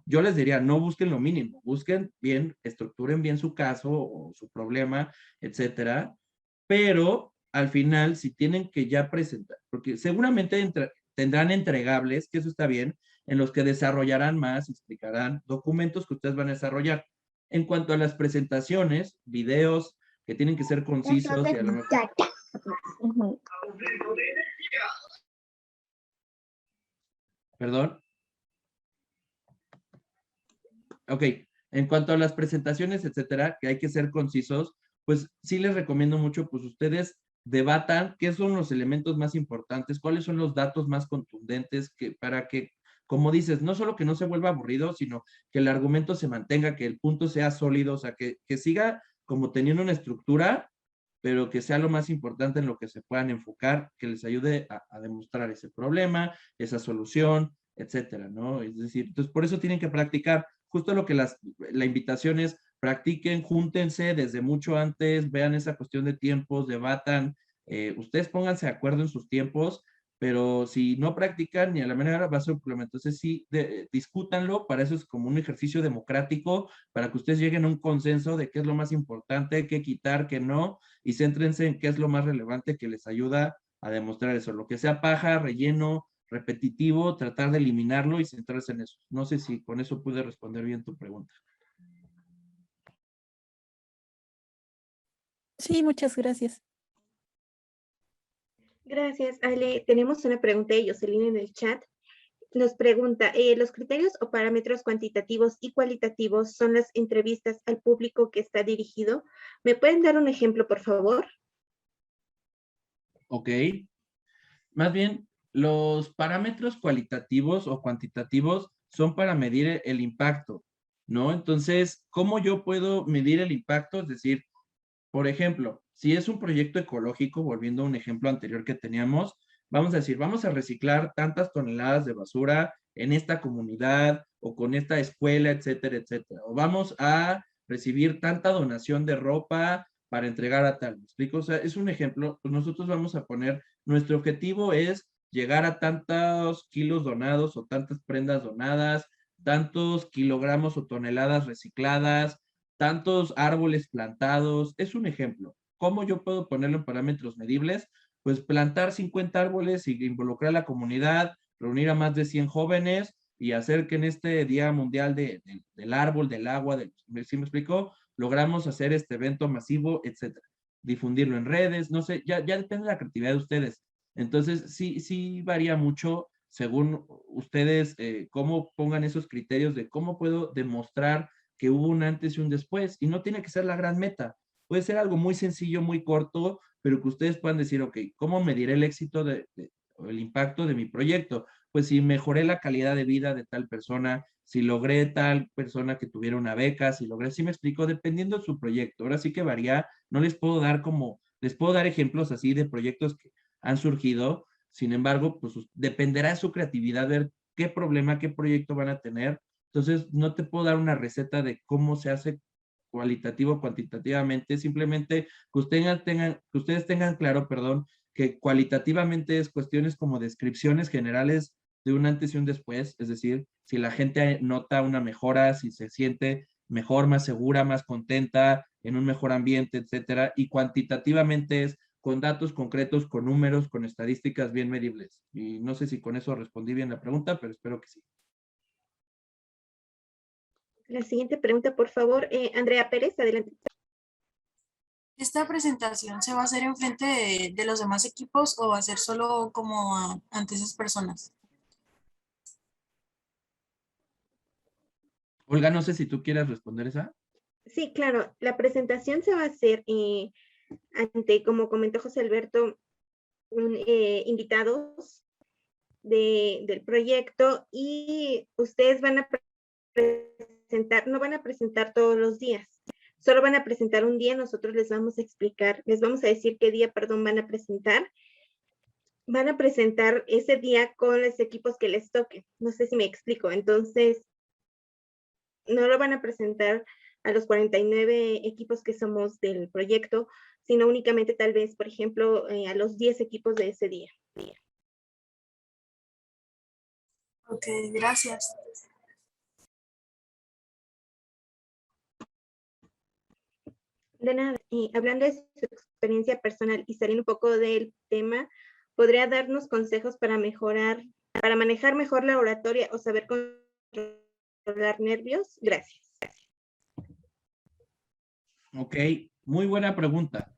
[SPEAKER 1] Yo les diría, no busquen lo mínimo, busquen bien, estructuren bien su caso o su problema, etcétera, pero al final, si tienen que ya presentar, porque seguramente tendrán entregables, que eso está bien, en los que desarrollarán más, explicarán documentos que ustedes van a desarrollar. En cuanto a las presentaciones, videos que tienen que ser concisos y a lo mejor... Perdón. Ok, en cuanto a las presentaciones, etcétera, que hay que ser concisos, pues sí les recomiendo mucho, pues ustedes debatan qué son los elementos más importantes, cuáles son los datos más contundentes, para que, como dices, no solo que no se vuelva aburrido, sino que el argumento se mantenga, que el punto sea sólido, o sea, que siga como teniendo una estructura, pero que sea lo más importante en lo que se puedan enfocar, que les ayude a demostrar ese problema, esa solución, etcétera, ¿no? Es decir, entonces por eso tienen que practicar justo lo que la invitación es: practiquen, júntense desde mucho antes, vean esa cuestión de tiempos, debatan, ustedes pónganse de acuerdo en sus tiempos, pero si no practican ni a la manera va a ser un problema. Entonces sí, discútanlo, para eso es como un ejercicio democrático, para que ustedes lleguen a un consenso de qué es lo más importante, qué quitar, qué no, y céntrense en qué es lo más relevante que les ayuda a demostrar eso. Lo que sea paja, relleno, repetitivo, tratar de eliminarlo y centrarse en eso. No sé si con eso pude responder bien tu pregunta.
[SPEAKER 6] Sí, muchas gracias.
[SPEAKER 2] Gracias, Ale. Tenemos una pregunta de Jocelyn en el chat. Nos pregunta, ¿los criterios o parámetros cuantitativos y cualitativos son las entrevistas al público que está dirigido? ¿Me pueden dar un ejemplo, por favor?
[SPEAKER 1] Ok. Más bien, los parámetros cualitativos o cuantitativos son para medir el impacto, ¿no? Entonces, ¿cómo yo puedo medir el impacto? Es decir, por ejemplo, si es un proyecto ecológico, volviendo a un ejemplo anterior que teníamos, vamos a decir, vamos a reciclar tantas toneladas de basura en esta comunidad o con esta escuela, etcétera, etcétera. O vamos a recibir tanta donación de ropa para entregar a tal. ¿Me explico? O sea, es un ejemplo. Pues nosotros vamos a poner, nuestro objetivo es llegar a tantos kilos donados o tantas prendas donadas, tantos kilogramos o toneladas recicladas, tantos árboles plantados. Es un ejemplo. ¿Cómo yo puedo ponerlo en parámetros medibles? Pues plantar 50 árboles y involucrar a la comunidad, reunir a más de 100 jóvenes y hacer que en este Día Mundial del Árbol, del Agua, ¿sí me explico? Logramos hacer este evento masivo, etcétera. Difundirlo en redes, no sé, ya depende de la creatividad de ustedes. Entonces, sí varía mucho según ustedes, cómo pongan esos criterios de cómo puedo demostrar que hubo un antes y un después. Y no tiene que ser la gran meta. Puede ser algo muy sencillo, muy corto, pero que ustedes puedan decir, ok, ¿cómo mediré el éxito o el impacto de mi proyecto? Pues si mejoré la calidad de vida de tal persona, si logré tal persona que tuviera una beca, si logré, sí me explico, dependiendo de su proyecto. Ahora sí que varía, no les puedo dar les puedo dar ejemplos así de proyectos que han surgido, sin embargo, pues dependerá de su creatividad ver qué problema, qué proyecto van a tener. Entonces, no te puedo dar una receta de cómo se hace cualitativo o cuantitativamente, simplemente que ustedes tengan claro, perdón, que cualitativamente es cuestiones como descripciones generales de un antes y un después, es decir, si la gente nota una mejora, si se siente mejor, más segura, más contenta, en un mejor ambiente, etcétera, y cuantitativamente es con datos concretos, con números, con estadísticas bien medibles. Y no sé si con eso respondí bien la pregunta, pero espero que sí.
[SPEAKER 2] La siguiente pregunta, por favor, Andrea Pérez, adelante.
[SPEAKER 7] ¿Esta presentación se va a hacer en frente de los demás equipos o va a ser solo como ante esas personas?
[SPEAKER 1] Olga, no sé si tú quieras responder esa.
[SPEAKER 2] Sí, claro, la presentación se va a hacer ante, como comentó José Alberto, invitados del proyecto, y ustedes van a presentar, no van a presentar todos los días, solo van a presentar un día. Nosotros les vamos a explicar, les vamos a decir qué día, perdón, van a presentar. Van a presentar ese día con los equipos que les toque. No sé si me explico. Entonces, no lo van a presentar a los 49 equipos que somos del proyecto, sino únicamente tal vez, por ejemplo, a los 10 equipos de ese día.
[SPEAKER 7] Ok, gracias.
[SPEAKER 2] De nada. Hablando de su experiencia personal y saliendo un poco del tema, ¿podría darnos consejos para manejar mejor la oratoria o saber controlar nervios? Gracias.
[SPEAKER 1] Ok, muy buena pregunta.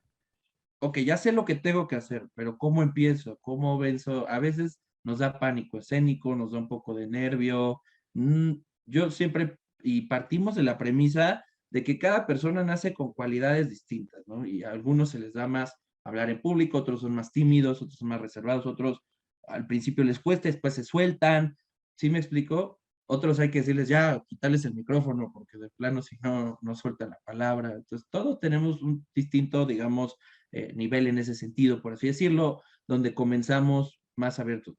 [SPEAKER 1] Ok, ya sé lo que tengo que hacer, pero ¿cómo empiezo? ¿Cómo venzo? A veces nos da pánico escénico, nos da un poco de nervio. Yo siempre, y partimos de la premisa de que cada persona nace con cualidades distintas, ¿no? Y a algunos se les da más hablar en público, otros son más tímidos, otros son más reservados, otros al principio les cuesta, después se sueltan. ¿Sí me explico? Otros hay que decirles ya, quitarles el micrófono, porque de plano si no, no sueltan la palabra. Entonces, todos tenemos un distinto, digamos, nivel en ese sentido, por así decirlo, donde comenzamos más abiertos.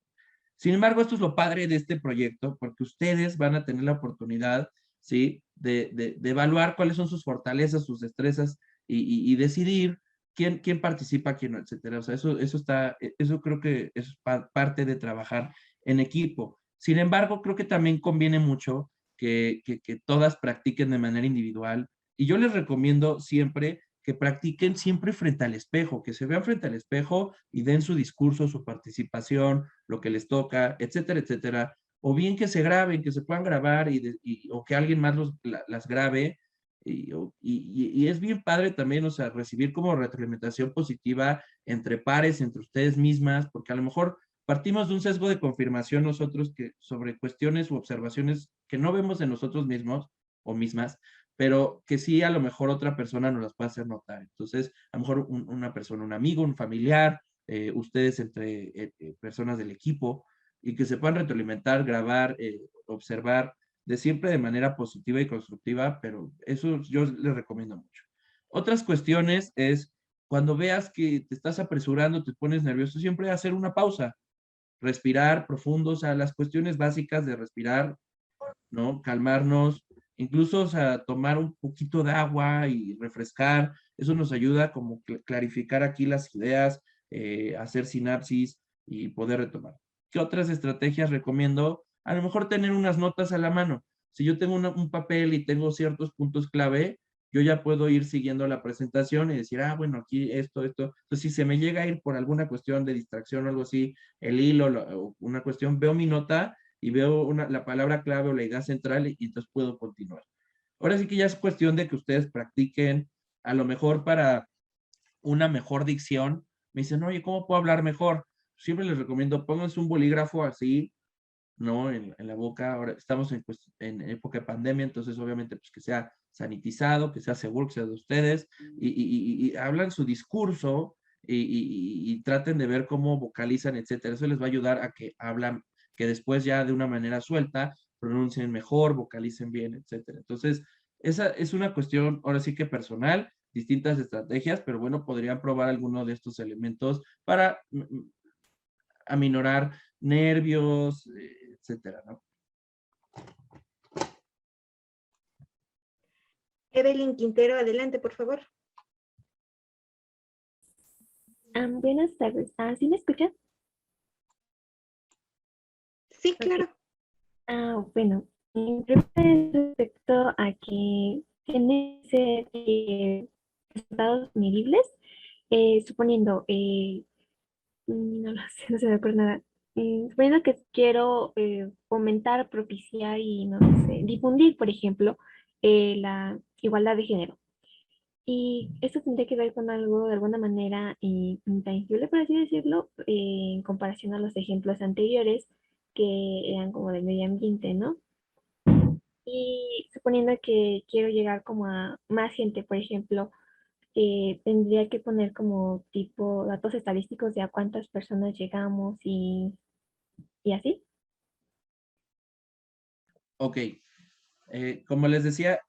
[SPEAKER 1] Sin embargo, esto es lo padre de este proyecto, porque ustedes van a tener la oportunidad, ¿sí? De evaluar cuáles son sus fortalezas, sus destrezas y decidir quién participa, quién no, etcétera. O sea, eso creo que es parte de trabajar en equipo. Sin embargo, creo que también conviene mucho que todas practiquen de manera individual. Y yo les recomiendo siempre que practiquen siempre frente al espejo, que se vean frente al espejo y den su discurso, su participación, lo que les toca, etcétera, etcétera. O bien que se graben, que se puedan grabar o que alguien más las grabe. Y es bien padre también, o sea, recibir como retroalimentación positiva entre pares, entre ustedes mismas, porque a lo mejor partimos de un sesgo de confirmación nosotros sobre cuestiones u observaciones que no vemos en nosotros mismos o mismas, pero que sí a lo mejor otra persona nos las puede hacer notar. Entonces, a lo mejor una persona, un amigo, un familiar, ustedes entre personas del equipo, y que se puedan retroalimentar, grabar, observar, de siempre de manera positiva y constructiva, pero eso yo les recomiendo mucho. Otras cuestiones es cuando veas que te estás apresurando, te pones nervioso, siempre hacer una pausa, respirar profundo, o sea, las cuestiones básicas de respirar, ¿no? Calmarnos, incluso, o sea, tomar un poquito de agua y refrescar, eso nos ayuda como clarificar aquí las ideas, hacer sinapsis, y poder retomar. ¿Qué otras estrategias recomiendo? A lo mejor tener unas notas a la mano. Si yo tengo un papel y tengo ciertos puntos clave, yo ya puedo ir siguiendo la presentación y decir, ah, bueno, aquí esto. Entonces, si se me llega a ir por alguna cuestión de distracción o algo así, el hilo, o una cuestión, veo mi nota y veo la palabra clave o la idea central y entonces puedo continuar. Ahora sí que ya es cuestión de que ustedes practiquen, a lo mejor para una mejor dicción. Me dicen, oye, ¿cómo puedo hablar mejor? Siempre les recomiendo, pónganse un bolígrafo así, ¿no? En la boca. Ahora estamos en época de pandemia, entonces obviamente pues que sea sanitizado, que sea seguro, que sea de ustedes, y hablan su discurso y traten de ver cómo vocalizan, etcétera. Eso les va a ayudar a que hablan, que después ya de una manera suelta pronuncien mejor, vocalicen bien, etcétera. Entonces, esa es una cuestión ahora sí que personal, distintas estrategias, pero bueno, podrían probar alguno de estos elementos para aminorar nervios, etcétera, ¿no?
[SPEAKER 2] Evelyn Quintero, adelante, por favor.
[SPEAKER 8] Buenas tardes. ¿Sí me escuchan?
[SPEAKER 2] Sí, claro.
[SPEAKER 8] Bueno, respecto a que tiene que ser resultados medibles, suponiendo, no lo sé, no se me ocurre nada. Suponiendo que quiero fomentar, propiciar y, no sé, difundir, por ejemplo, la igualdad de género. Y esto tendría que ver con algo de alguna manera intangible, por así decirlo, en comparación a los ejemplos anteriores que eran como del medio ambiente, ¿no? Y suponiendo que quiero llegar como a más gente, por ejemplo, tendría que poner como tipo datos estadísticos de a cuántas personas llegamos y así.
[SPEAKER 1] Ok. Como les decía,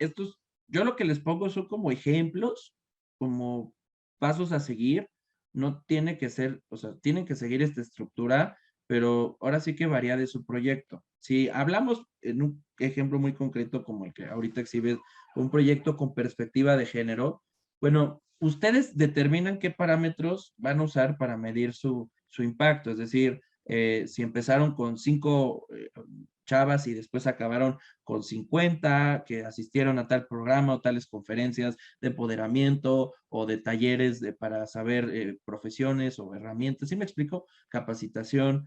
[SPEAKER 1] yo lo que les pongo son como ejemplos, como pasos a seguir. No tiene que ser, o sea, tienen que seguir esta estructura, pero ahora sí que varía de su proyecto. Si hablamos en un ejemplo muy concreto como el que ahorita exhibes, un proyecto con perspectiva de género, bueno, ustedes determinan qué parámetros van a usar para medir su impacto. Es decir, si empezaron con 5 chavas y después acabaron con 50 que asistieron a tal programa o tales conferencias de empoderamiento o de talleres para saber profesiones o herramientas. ¿Sí me explico? Capacitación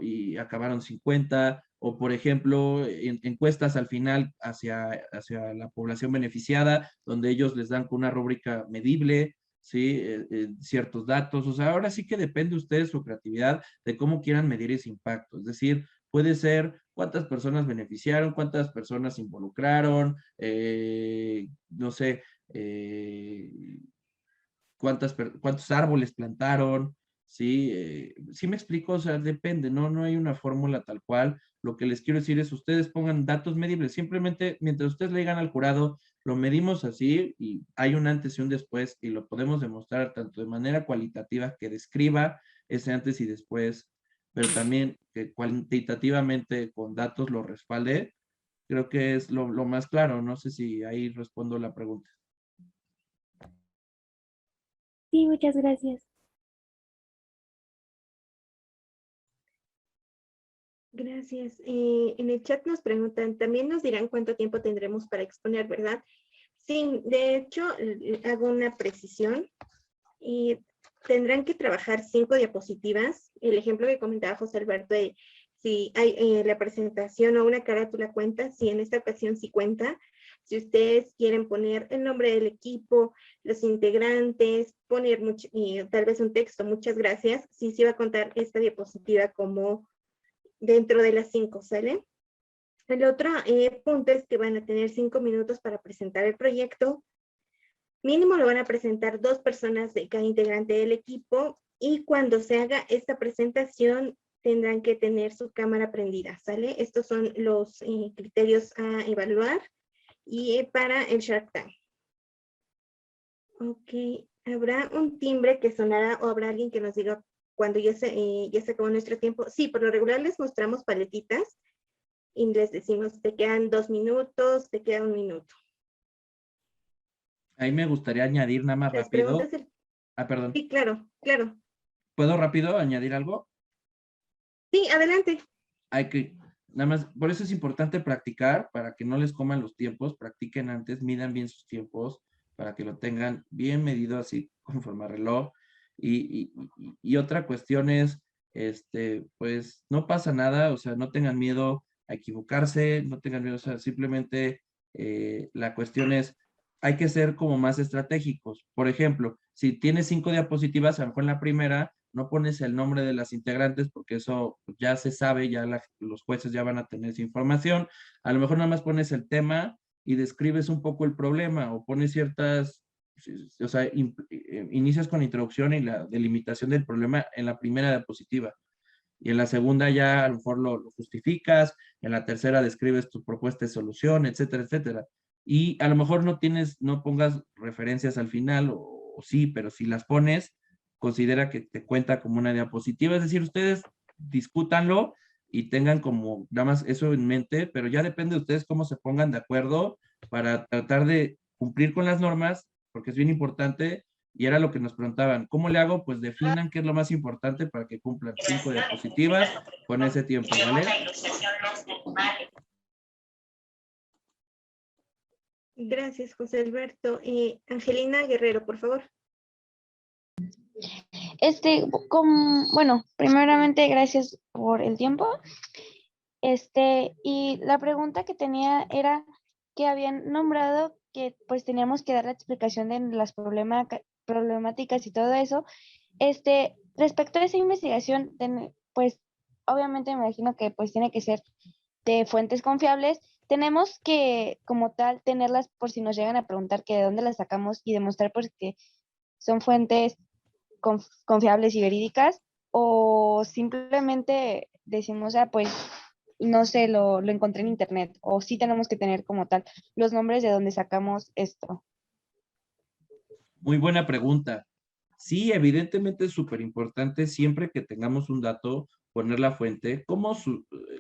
[SPEAKER 1] y acabaron 50 o por ejemplo encuestas al final hacia la población beneficiada donde ellos les dan con una rúbrica medible, ¿sí? Ciertos datos. O sea, ahora sí que depende ustedes su creatividad de cómo quieran medir ese impacto. Es decir, puede ser cuántas personas beneficiaron, cuántas personas involucraron, no sé, cuántos árboles plantaron, ¿sí? Sí me explico, o sea, depende, no hay una fórmula tal cual. Lo que les quiero decir es, ustedes pongan datos medibles, simplemente mientras ustedes le digan al jurado, lo medimos así y hay un antes y un después y lo podemos demostrar tanto de manera cualitativa que describa ese antes y después, pero también que cuantitativamente con datos lo respalde, creo que es lo más claro. No sé si ahí respondo la pregunta.
[SPEAKER 8] Sí, muchas gracias.
[SPEAKER 2] Gracias. En el chat nos preguntan, también nos dirán cuánto tiempo tendremos para exponer, ¿verdad? Sí, de hecho, hago una precisión y tendrán que trabajar 5 diapositivas. El ejemplo que comentaba José Alberto, si hay la presentación o una carátula cuenta, sí, en esta ocasión sí cuenta. Si ustedes quieren poner el nombre del equipo, los integrantes, poner tal vez un texto, muchas gracias, sí va a contar esta diapositiva como dentro de las 5, ¿sale? El otro punto es que van a tener 5 minutos para presentar el proyecto. Mínimo lo van a presentar 2 personas de cada integrante del equipo y cuando se haga esta presentación tendrán que tener su cámara prendida, ¿sale? Estos son los criterios a evaluar y para el Shark Tank. Ok, ¿habrá un timbre que sonará o habrá alguien que nos diga cuando ya se acabó nuestro tiempo? Sí, por lo regular les mostramos paletitas y les decimos, te quedan 2 minutos, te queda 1 minuto.
[SPEAKER 1] Ahí me gustaría añadir nada más
[SPEAKER 2] Las
[SPEAKER 1] rápido.
[SPEAKER 2] preguntas.
[SPEAKER 1] Perdón.
[SPEAKER 2] Sí, claro, claro.
[SPEAKER 1] ¿Puedo rápido añadir algo?
[SPEAKER 2] Sí, adelante.
[SPEAKER 1] Hay que, nada más, por eso es importante practicar, para que no les coman los tiempos, practiquen antes, midan bien sus tiempos, para que lo tengan bien medido así conforme a reloj. Y otra cuestión es, pues no pasa nada, o sea, no tengan miedo a equivocarse, no tengan miedo, o sea, simplemente la cuestión es, hay que ser como más estratégicos. Por ejemplo, si tienes 5 diapositivas, a lo mejor en la primera no pones el nombre de las integrantes porque eso ya se sabe, ya los jueces ya van a tener esa información. A lo mejor nada más pones el tema y describes un poco el problema o pones ciertas, o sea, inicias con la introducción y la delimitación del problema en la primera diapositiva. Y en la segunda ya a lo mejor lo justificas, en la tercera describes tu propuesta de solución, etcétera, etcétera. Y a lo mejor no pongas referencias al final, o sí, pero si las pones, considera que te cuenta como una diapositiva. Es decir, ustedes discútanlo y tengan como nada más eso en mente, pero ya depende de ustedes cómo se pongan de acuerdo para tratar de cumplir con las normas, porque es bien importante. Y era lo que nos preguntaban, ¿cómo le hago? Pues definan qué es lo más importante para que cumplan 5 diapositivas con ese tiempo, ¿vale?
[SPEAKER 2] Gracias, José Alberto. Angelina Guerrero, por favor.
[SPEAKER 9] Bueno, primeramente gracias por el tiempo. Y la pregunta que tenía era que habían nombrado que pues teníamos que dar la explicación de las problemáticas y todo eso. Respecto a esa investigación, pues obviamente me imagino que pues tiene que ser de fuentes confiables. Tenemos que como tal tenerlas por si nos llegan a preguntar que de dónde las sacamos y demostrar pues que son fuentes confiables y verídicas, o simplemente decimos, pues, no sé, lo encontré en internet, o sí tenemos que tener como tal los nombres de donde sacamos esto.
[SPEAKER 1] Muy buena pregunta. Sí, evidentemente es súper importante siempre que tengamos un dato, poner la fuente. ¿Cómo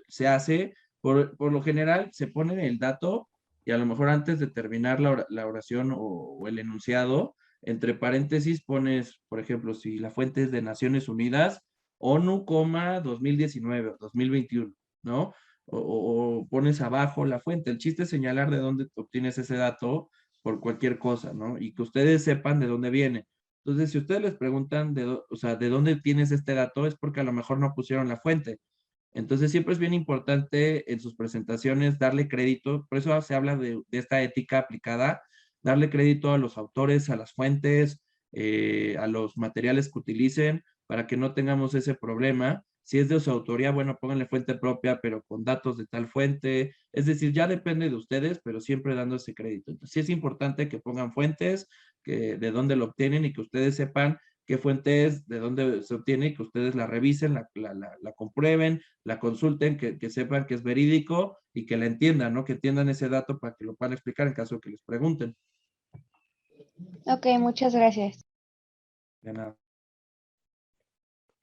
[SPEAKER 1] se hace? Por lo general se pone el dato y a lo mejor antes de terminar la oración o el enunciado, entre paréntesis pones, por ejemplo, si la fuente es de Naciones Unidas, ONU, 2019 o 2021, ¿no? O pones abajo la fuente. El chiste es señalar de dónde obtienes ese dato por cualquier cosa, ¿no? Y que ustedes sepan de dónde viene. Entonces, si ustedes les preguntan o sea, de dónde tienes este dato, es porque a lo mejor no pusieron la fuente. Entonces, siempre es bien importante en sus presentaciones darle crédito, por eso se habla de esta ética aplicada, darle crédito a los autores, a las fuentes, a los materiales que utilicen, para que no tengamos ese problema. Si es de su autoría, bueno, pónganle fuente propia, pero con datos de tal fuente. Es decir, ya depende de ustedes, pero siempre dando ese crédito. Entonces, sí es importante que pongan fuentes, de dónde lo obtienen y que ustedes sepan qué fuente es, de dónde se obtiene, y que ustedes la revisen, la comprueben, la consulten, que sepan que es verídico y que la entiendan, ¿no? Que entiendan ese dato para que lo puedan explicar en caso de que les pregunten.
[SPEAKER 9] Ok, muchas gracias.
[SPEAKER 1] De nada.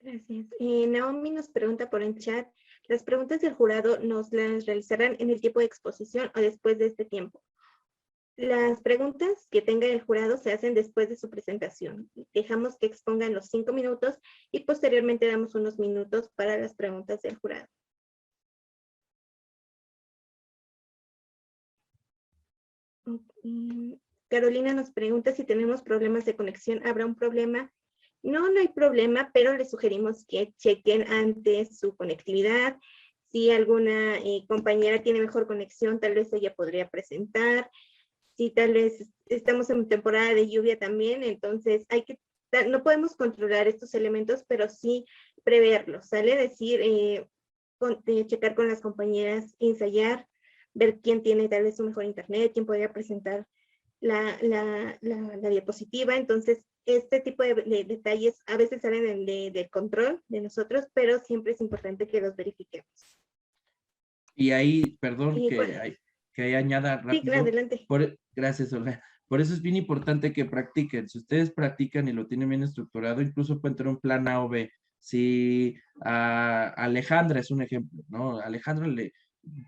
[SPEAKER 2] Gracias. Naomi nos pregunta por el chat, ¿las preguntas del jurado nos las realizarán en el tiempo de exposición o después de este tiempo? Las preguntas que tenga el jurado se hacen después de su presentación. Dejamos que expongan los 5 minutos y posteriormente damos unos minutos para las preguntas del jurado. Okay. Carolina nos pregunta si tenemos problemas de conexión. ¿Habrá un problema? No, no hay problema, pero les sugerimos que chequen antes su conectividad. Si alguna compañera tiene mejor conexión, tal vez ella podría presentar. Si tal vez estamos en temporada de lluvia también, entonces no podemos controlar estos elementos, pero sí preverlos, ¿sale? Decir, checar con las compañeras, ensayar, ver quién tiene tal vez un mejor internet, quién podría presentar la diapositiva. Entonces, este tipo de detalles a veces salen del control de nosotros, pero siempre es importante que los verifiquemos.
[SPEAKER 1] Y ahí, perdón, que ahí añada rápido.
[SPEAKER 2] Sí, adelante.
[SPEAKER 1] Gracias, Olga. Por eso es bien importante que practiquen. Si ustedes practican y lo tienen bien estructurado, incluso pueden tener un plan A o B. Si Alejandra es un ejemplo, ¿no? Alejandra le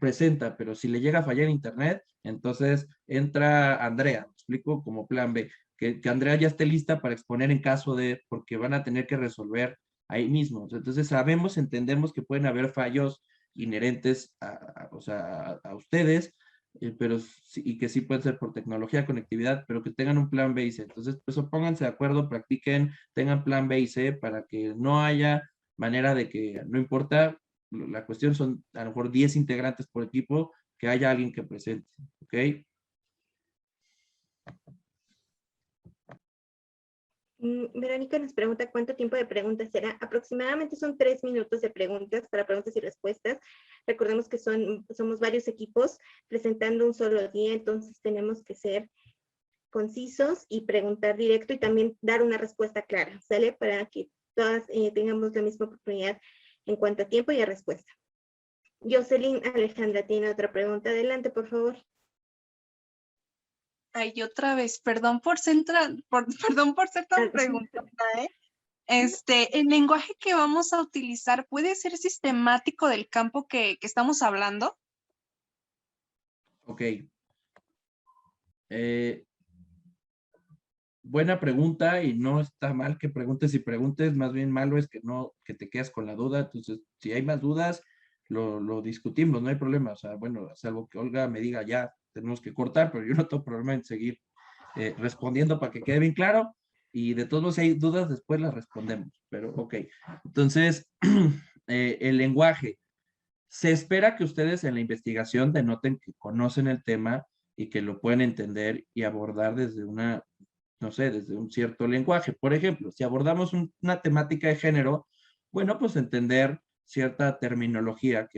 [SPEAKER 1] presenta, pero si le llega a fallar internet, entonces entra Andrea, ¿me explico? Como plan B. Que Andrea ya esté lista para exponer en caso de, porque van a tener que resolver ahí mismo. Entonces sabemos, entendemos que pueden haber fallos inherentes o sea, a ustedes, pero y que sí pueden ser por tecnología, conectividad, pero que tengan un plan B y C. Entonces, pues pónganse de acuerdo, practiquen, tengan plan B y C para que no haya manera de que, no importa, la cuestión son a lo mejor 10 integrantes por equipo, que haya alguien que presente, ¿ok?
[SPEAKER 2] Verónica nos pregunta cuánto tiempo de preguntas será. Aproximadamente son 3 minutos de preguntas para preguntas y respuestas. Recordemos que somos varios equipos presentando un solo día, entonces tenemos que ser concisos y preguntar directo y también dar una respuesta clara, ¿sale? Para que todas tengamos la misma oportunidad en cuanto a tiempo y a respuesta. Jocelyn Alejandra tiene otra pregunta. Adelante, por favor.
[SPEAKER 5] Ay, otra vez, perdón por ser tan preguntona, ¿eh? El lenguaje que vamos a utilizar puede ser sistemático del campo que estamos hablando.
[SPEAKER 1] Ok. Buena pregunta y no está mal que preguntes y preguntes, más bien malo es que te quedas con la duda. Entonces, si hay más dudas, lo discutimos, no hay problema. O sea, bueno, salvo que Olga me diga ya, tenemos que cortar, pero yo no tengo problema en seguir respondiendo para que quede bien claro. Y de todos modos, si hay dudas, después las respondemos. Pero, ok. Entonces, el lenguaje. Se espera que ustedes en la investigación denoten que conocen el tema y que lo pueden entender y abordar desde no sé, desde un cierto lenguaje. Por ejemplo, si abordamos una temática de género, bueno, pues entender cierta terminología,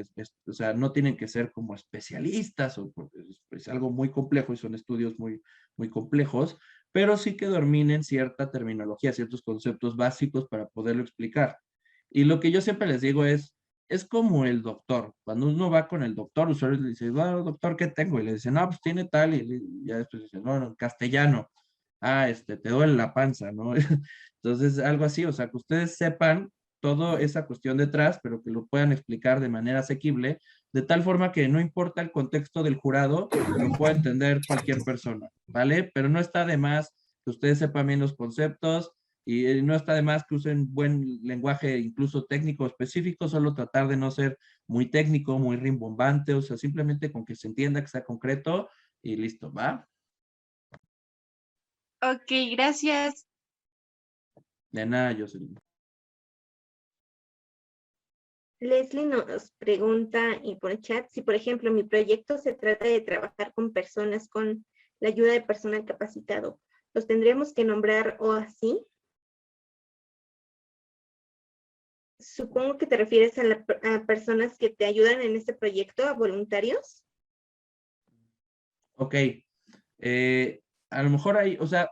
[SPEAKER 1] o sea, no tienen que ser como especialistas, porque es algo muy complejo y son estudios muy, muy complejos, pero sí que dominen cierta terminología, ciertos conceptos básicos para poderlo explicar. Y lo que yo siempre les digo es como el doctor. Cuando uno va con el doctor, usuario le dice, bueno, doctor, ¿qué tengo? Y le dice, no, pues tiene tal, y ya después dice, no, en castellano. Ah, te duele la panza, ¿no? Entonces, algo así, o sea, que ustedes sepan toda esa cuestión detrás, pero que lo puedan explicar de manera asequible, de tal forma que no importa el contexto del jurado, lo pueda entender cualquier persona, ¿vale? Pero no está de más que ustedes sepan bien los conceptos y no está de más que usen buen lenguaje, incluso técnico específico, solo tratar de no ser muy técnico, muy rimbombante, o sea, simplemente con que se entienda, que sea concreto y listo, ¿va?
[SPEAKER 5] Ok, gracias.
[SPEAKER 1] De nada, Jocelyn.
[SPEAKER 2] Leslie nos pregunta y por el chat si, por ejemplo, mi proyecto se trata de trabajar con personas con la ayuda de personal capacitado. ¿Los tendríamos que nombrar o así? Supongo que te refieres a personas que te ayudan en este proyecto, a voluntarios.
[SPEAKER 1] Ok. A lo mejor hay, o sea,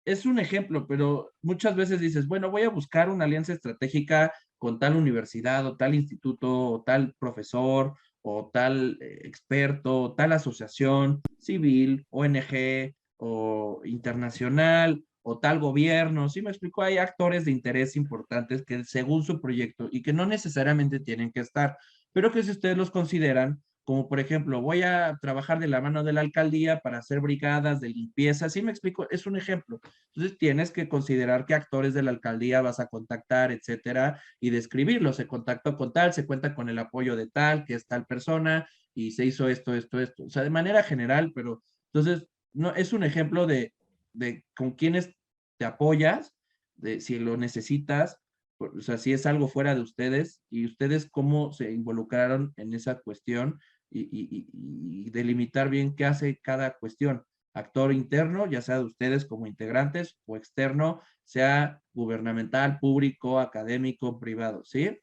[SPEAKER 1] es un ejemplo, pero muchas veces dices, bueno, voy a buscar una alianza estratégica con tal universidad o tal instituto o tal profesor o tal experto o tal asociación civil, ONG o internacional o tal gobierno. ¿Sí me explico? Hay actores de interés importantes que según su proyecto y que no necesariamente tienen que estar, pero que si ustedes los consideran, como por ejemplo, voy a trabajar de la mano de la alcaldía para hacer brigadas de limpieza, ¿sí me explico? Es un ejemplo. Entonces tienes que considerar qué actores de la alcaldía vas a contactar, etcétera, y describirlo. Se contactó con tal, se cuenta con el apoyo de tal, que es tal persona, y se hizo esto, esto, esto. O sea, de manera general, pero entonces no, es un ejemplo de con quiénes te apoyas, de si lo necesitas, o sea, si es algo fuera de ustedes y ustedes cómo se involucraron en esa cuestión y delimitar bien qué hace cada cuestión. Actor interno, ya sea de ustedes como integrantes, o externo, sea gubernamental, público, académico, privado, ¿sí?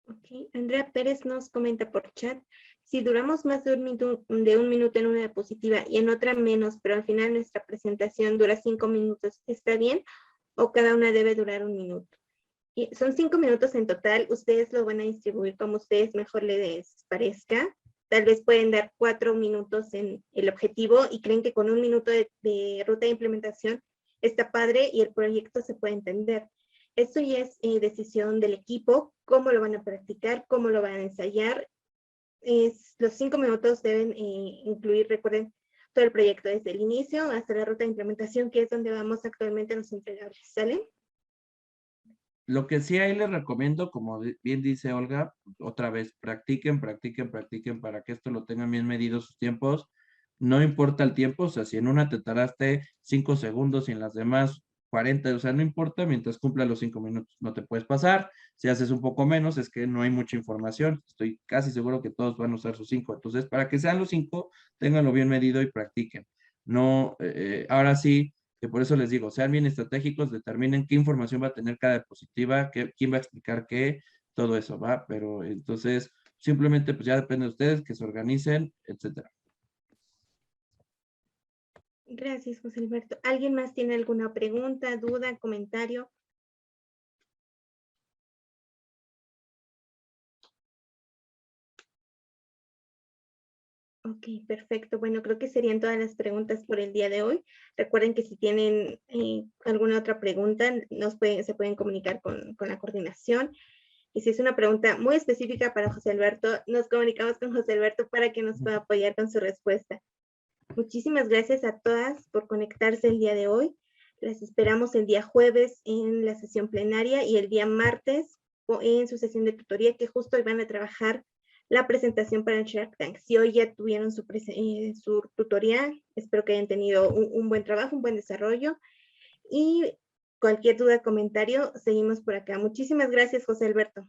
[SPEAKER 2] Ok, Andrea Pérez nos comenta por chat, si duramos más de un minuto en una diapositiva y en otra menos, pero al final nuestra presentación dura 5 minutos, ¿está bien? ¿O cada una debe durar 1 minuto? Y son 5 minutos en total, ustedes lo van a distribuir como ustedes mejor les parezca. Tal vez pueden dar 4 minutos en el objetivo y creen que con 1 minuto de ruta de implementación está padre y el proyecto se puede entender. Eso ya es decisión del equipo, cómo lo van a practicar, cómo lo van a ensayar. Los 5 minutos deben incluir, recuerden, todo el proyecto desde el inicio hasta la ruta de implementación, que es donde vamos actualmente en los entregables, ¿sale?
[SPEAKER 1] Lo que sí ahí les recomiendo, como bien dice Olga, otra vez, practiquen, practiquen, practiquen para que esto lo tengan bien medido sus tiempos. No importa el tiempo, o sea, si en una te tardaste 5 segundos y en las demás 40, o sea, no importa mientras cumpla los 5 minutos, no te puedes pasar. Si haces un poco menos, es que no hay mucha información. Estoy casi seguro que todos van a usar sus 5. Entonces, para que sean los 5, ténganlo bien medido y practiquen. No, ahora sí, que por eso les digo, sean bien estratégicos, determinen qué información va a tener cada diapositiva, quién va a explicar qué, todo eso, ¿va? Pero entonces, simplemente pues ya depende de ustedes que se organicen, etcétera.
[SPEAKER 2] Gracias, José Alberto. ¿Alguien más tiene alguna pregunta, duda, comentario? Ok, perfecto. Bueno, creo que serían todas las preguntas por el día de hoy. Recuerden que si tienen alguna otra pregunta, se pueden comunicar con la coordinación. Y si es una pregunta muy específica para José Alberto, nos comunicamos con José Alberto para que nos pueda apoyar con su respuesta. Muchísimas gracias a todas por conectarse el día de hoy. Las esperamos el día jueves en la sesión plenaria y el día martes en su sesión de tutoría, que justo hoy van a trabajar la presentación para el Shark Tank. Si hoy ya tuvieron su tutoría, espero que hayan tenido un buen trabajo, un buen desarrollo. Y cualquier duda, comentario, seguimos por acá. Muchísimas gracias, José Alberto.